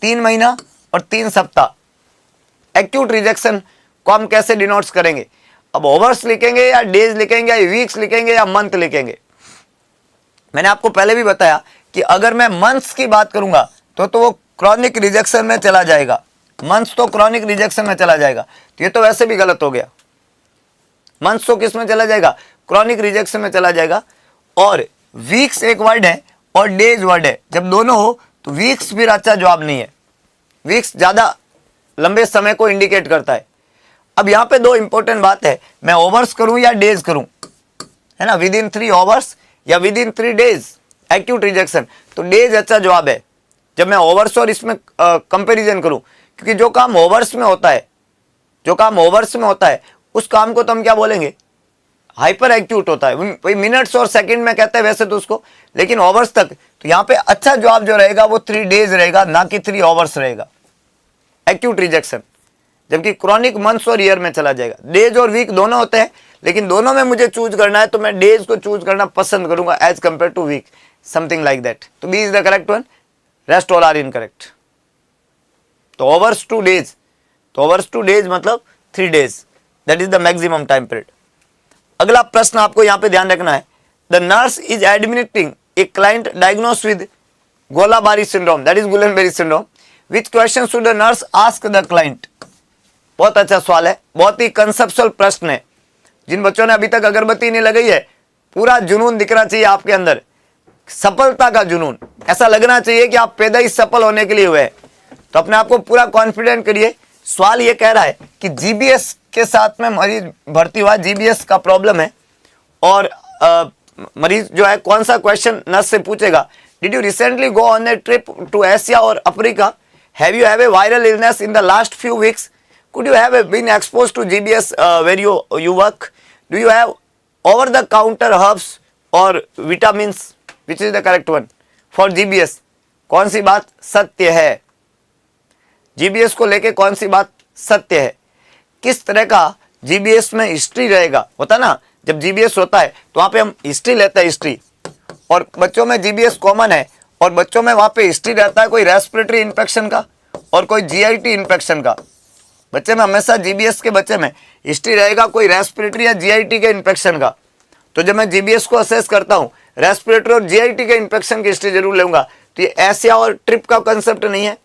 Speaker 1: 3 महीना और 3 सप्ताह। एक्यूट रिजेक्शन को हम कैसे डिनोट्स करेंगे, अब ओवर्स लिखेंगे या डेज लिखेंगे या वीक्स लिखेंगे या मंथ लिखेंगे। मैंने आपको पहले भी बताया कि अगर मैं मंथ्स की बात करूंगा तो वो क्रॉनिक रिजेक्शन में चला जाएगा, मंथ्स तो क्रॉनिक रिजेक्शन में चला जाएगा, तो ये तो वैसे भी गलत हो गया। मंथ्स तो किस में चला जाएगा, क्रॉनिक रिजेक्शन में चला जाएगा। और वीक्स एक वर्ड है और डेज वर्ड है, जब दोनों हो तो वीक्स फिर अच्छा जवाब नहीं है, वीक्स ज्यादा लंबे समय को इंडिकेट करता है। अब यहाँ पे 2 इंपॉर्टेंट बात है, मैं ओवर्स करूं या डेज करूं, है ना, विद इन 3 ओवर्स या with in 3 days acute rejection, तो डेज अच्छा जवाब है जब मैं ओवर्स और इसमें कंपैरिजन करूं, क्योंकि जो काम ओवर्स में होता है, जो काम ओवर्स में होता है उस काम को तो हम क्या बोलेंगे, हाइपर एक्यूट होता है, वही मिनट्स और सेकंड में कहते हैं वैसे तो उसको, लेकिन ओवर्स तक, तो यहाँ पे अच्छा जवाब जो रहेगा वो 3 डेज रहेगा, ना कि 3 ओवर्स रहेगा एक्यूट रिजेक्शन, जबकि क्रॉनिक मंथ्स और ईयर में चला जाएगा। डेज और वीक दोनों होते हैं, लेकिन दोनों में मुझे चूज करना है तो मैं डेज को चूज करना पसंद करूंगा as compared to week, something like that. तो B is the correct one, rest all are incorrect. तो ओवर्स टू डेज, तो ओवर्स टू डेज मतलब 3 days, that is the maximum time period. अगला प्रश्न आपको यहाँ पे ध्यान रखना है, the nurse is administering a client diagnosed with Guillain Barre syndrome, that is Guillain Barre syndrome, which question should the nurse ask the client. बहुत अच्छा सवाल है, बहुत ही कंसेप्चुअल प्रश्न है। जिन बच्चों ने अभी तक अगरबत्ती नहीं लगाई है, पूरा जुनून दिखना चाहिए आपके अंदर, सफलता का जुनून, ऐसा लगना चाहिए कि आप पैदा ही सफल होने के लिए हुए हैं। तो अपने आप को पूरा कॉन्फिडेंट करिए। सवाल ये कह रहा है कि जीबीएस के साथ में मरीज भर्ती हुआ, जीबीएस का प्रॉब्लम है, और मरीज जो है कौन सा क्वेश्चन नर्स से पूछेगा, did you recently go on a trip to Asia और Africa, have you have a viral illness in the last few weeks, could you have been exposed to GBS where you work, do you have over the counter herbs or vitamins, which is the correct one for GBS। कौन सी बात सत्य है, GBS को लेके कौन सी बात सत्य है, किस तरह का GBS में हिस्ट्री रहेगा, होता ना, जब GBS होता है तो वहाँ पे हम हिस्ट्री लेते हैं, हिस्ट्री, और बच्चों में GBS कॉमन है, और बच्चों में वहाँ पे हिस्ट्री रहता है कोई रेस्पिरेटरी इन्फेक्शन का और कोई GIT इन्फेक्शन का। बच्चे में हमेशा जीबीएस के बच्चे में हिस्ट्री रहेगा कोई रेस्पिरेटरी या जीआईटी के इन्फेक्शन का। तो जब मैं जीबीएस को असेस करता हूँ, रेस्पिरेटरी और जीआईटी के इन्फेक्शन की हिस्ट्री जरूर लूंगा। तो ये एशिया और ट्रिप का कंसेप्ट नहीं है,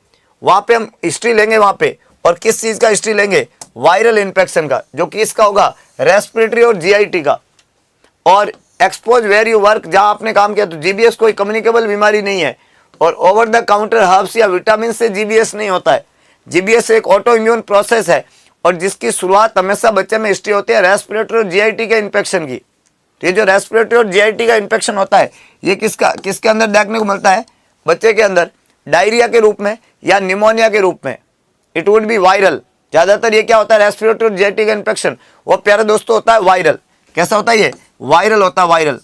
Speaker 1: वहाँ पे हम हिस्ट्री लेंगे वहाँ पे, और किस चीज़ का हिस्ट्री लेंगे, वायरल इन्फेक्शन का, जो कि इसका होगा रेस्पिरेटरी और जीआईटी का। और एक्सपोज वेयर यू वर्क, जहाँ आपने काम किया, तो जीबीएस कोई कम्युनिकेबल बीमारी नहीं है, और ओवर द काउंटर हर्ब्स या विटामिन से जीबीएस नहीं होता है। जीबीएस एक ऑटो इम्यून प्रोसेस है, और जिसकी शुरुआत हमेशा बच्चे में हिस्ट्री होती है रेस्पिरेटरी और जीआईटी के इन्फेक्शन की। तो ये जो रेस्पिरेटरी और जीआईटी का इन्फेक्शन होता है, ये किसके अंदर देखने को मिलता है, बच्चे के अंदर डायरिया के रूप में या निमोनिया के रूप में। इट वुड बी वायरल, ज्यादातर ये क्या होता है, रेस्पिरेटरी और जीआईटी का इन्फेक्शन, वो प्यारे दोस्तों होता है वायरल। कैसा होता है ये, वायरल होता है, वायरल।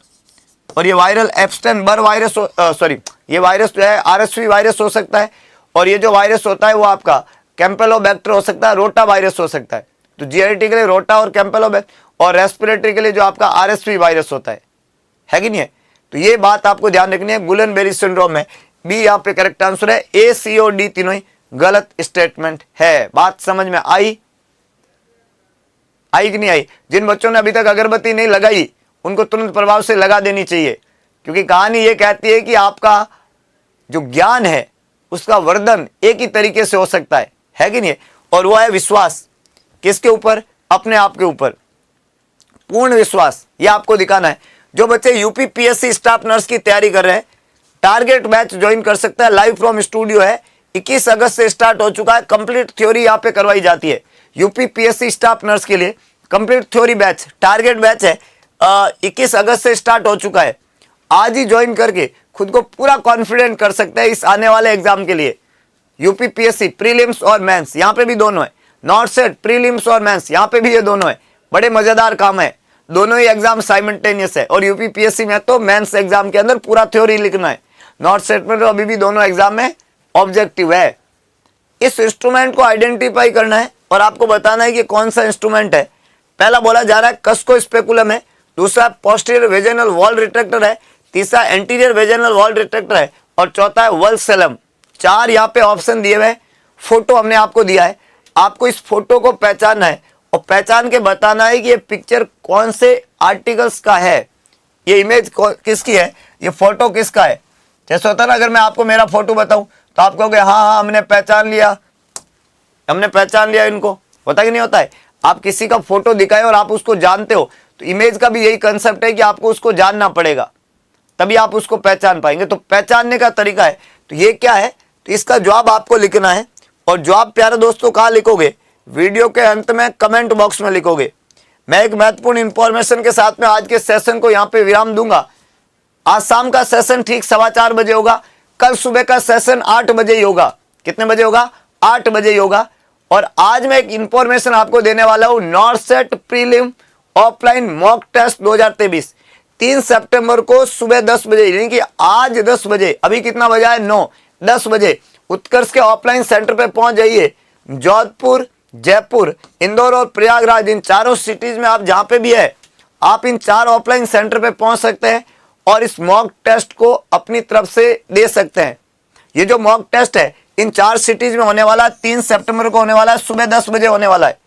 Speaker 1: और ये वायरल एप्स्टेन बर वायरस, सॉरी ये वायरस जो है आरएसवी वायरस हो सकता है, और ये जो वायरस होता है वो आपका कैंपेलोबैक्टर हो सकता है, रोटा वायरस हो सकता है। तो जीआईटी के लिए रोटा और कैंपेलोबैक्टर, और रेस्पिरेटरी के लिए जो आपका आरएसवी वायरस होता है कि नहीं है। तो ये बात आपको ध्यान रखनी है, गुलेनबेरी सिंड्रोम में। बी यहाँ पे करेक्ट आंसर है, ए सी और डी तीनों ही गलत स्टेटमेंट है। बात समझ में आई कि नहीं आई? जिन बच्चों ने अभी तक अगरबत्ती नहीं लगाई उनको तुरंत प्रभाव से लगा देनी चाहिए, क्योंकि कहानी ये कहती है कि आपका जो ज्ञान है उसका वर्धन एक ही तरीके से हो सकता है कि नहीं? और वो है विश्वास। किसके ऊपर? अपने आप के ऊपर पूर्ण विश्वास। ये आपको दिखाना है। जो बच्चे यूपी पीएससी स्टाफ नर्स की तैयारी कर रहे हैं, टारगेट बैच ज्वाइन कर सकता है। लाइव फ्रॉम स्टूडियो है, 21 अगस्त से स्टार्ट हो चुका है। कंप्लीट थ्योरी यहाँ पे करवाई जाती है यूपी पीएससी स्टाफ नर्स के लिए। Complete theory batch, target batch है, 21 अगस्त से स्टार्ट हो चुका है। आज ही ज्वाइन करके खुद को पूरा कॉन्फिडेंट कर सकते हैं इस आने वाले एग्जाम के लिए। यूपी पीएससी प्रीलिम्स और मेंस, यहाँ पे भी दोनों है। नॉर्थ सेट प्रीलिम्स और मेंस, यहाँ पे भी ये दोनों है। बड़े मजेदार काम है, दोनों ही एग्जाम साइमल्टेनियस है। और यूपी पीएससी में तो मेंस एग्जाम के अंदर पूरा थ्योरी लिखना है। नॉर्थ सेट में तो अभी भी दोनों एग्जाम में ऑब्जेक्टिव है। इस इंस्ट्रूमेंट को आइडेंटिफाई करना है और आपको बताना है कि कौन सा इंस्ट्रूमेंट है। पहला बोला जा रहा है कस्को स्पेकुलम है, दूसरा पोस्टीरियर वेजिनल वॉल रिट्रैक्टर है, तीसरा एंटीरियर वेजिनल वॉल रिट्रैक्टर है और चौथा है वल्सेलम। 4 यहाँ पे ऑप्शन दिए हुए हैं। फोटो हमने आपको दिया है, आपको इस फोटो को पहचानना है और पहचान के बताना है कि ये पिक्चर कौन से आर्टिकल्स का है, ये इमेज किसकी है, ये फोटो किसका है। जैसे होता है ना, अगर मैं आपको मेरा फोटो बताऊं तो आप कहोगे हाँ हमने पहचान लिया, इनको। होता कि नहीं होता है? आप किसी का फोटो दिखाए और आप उसको जानते हो, तो इमेज का भी यही कंसेप्ट है कि आपको उसको जानना पड़ेगा, तभी आप उसको पहचान पाएंगे। तो पहचानने का तरीका है, तो ये क्या है, तो इसका जवाब आपको लिखना है। और जवाब प्यारे दोस्तों कहाँ लिखोगे? वीडियो के अंत में कमेंट बॉक्स में लिखोगे। मैं एक महत्वपूर्ण इंफॉर्मेशन के साथ में आज के सेशन को यहाँ पे विराम दूंगा। आज शाम का सेशन ठीक 4:15 बजे होगा। कल सुबह का सेशन 8 बजे ही होगा। कितने बजे होगा? 8 बजे ही होगा। और आज मैं एक इंफॉर्मेशन आपको देने वाला हूँ, north set prelim offline mock test 2023 3 सितंबर को सुबह 10 बजे, यानी कि आज 10 बजे, अभी कितना बजा है? 9, 10 बजे उत्कर्ष के ऑफलाइन सेंटर पे पहुंच जाइए। जोधपुर, जयपुर, इंदौर और प्रयागराज, इन चारों सिटीज में आप जहां पे भी है, आप इन 4 ऑफलाइन सेंटर पे पहुंच सकते हैं और इस मॉक टेस्ट को अपनी तरफ से दे सकते हैं। ये जो मॉक टेस्ट है इन 4 सिटीज में होने वाला है, 3 सितंबर को होने वाला है, सुबह 10 बजे होने वाला है।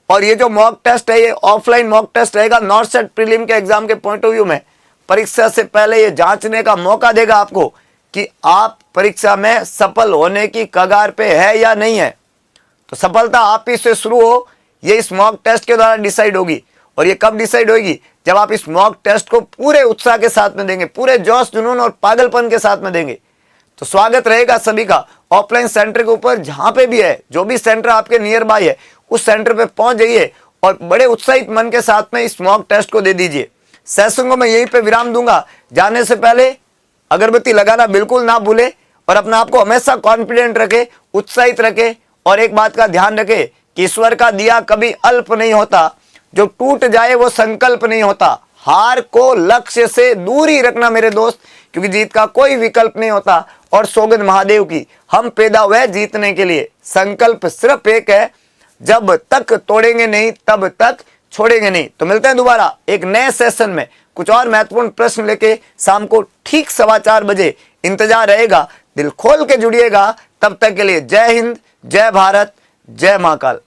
Speaker 1: और ये जो मॉक टेस्ट है, ये ऑफलाइन मॉक टेस्ट रहेगा। नॉर्थ सेट प्रीलिम के एग्जाम के पॉइंट ऑफ व्यू में परीक्षा से पहले ये जांचने का मौका देगा आपको कि आप परीक्षा में सफल होने की कगार पे है या नहीं है। तो सफलता आप ही से शुरू हो, ये इस मॉक टेस्ट के द्वारा डिसाइड होगी। और ये कब डिसाइड होगी? जब आप इस मॉक टेस्ट को पूरे उत्साह के साथ में देंगे, पूरे जोश जुनून और पागलपन के साथ में देंगे। तो स्वागत रहेगा सभी का ऑफलाइन सेंटर के ऊपर, जहां पे भी है, जो भी सेंटर आपके नियर बाय है उस सेंटर पे पहुंच जाइए और बड़े उत्साहित मन के साथ में इस मॉक टेस्ट को दे दीजिए। सेशन को मैं यहीं पे विराम दूंगा। जाने से पहले अगरबत्ती लगाना बिल्कुल ना भूले और अपने आप को हमेशा कॉन्फिडेंट रखे, उत्साहित रखे। और एक बात का ध्यान रखे कि ईश्वर का दिया कभी अल्प नहीं होता, जो टूट जाए वो संकल्प नहीं होता। हार को लक्ष्य से दूर ही रखना मेरे दोस्त, क्योंकि जीत का कोई विकल्प नहीं होता। और सौगंध महादेव की, हम पैदा हुए जीतने के लिए। संकल्प सिर्फ एक है, जब तक तोड़ेंगे नहीं तब तक छोड़ेंगे नहीं। तो मिलते हैं दोबारा एक नए सेशन में कुछ और महत्वपूर्ण प्रश्न लेके। शाम को ठीक 4:15 बजे इंतजार रहेगा। दिल खोल के जुड़िएगा। तब तक के लिए जय हिंद, जय भारत, जय महाकाल।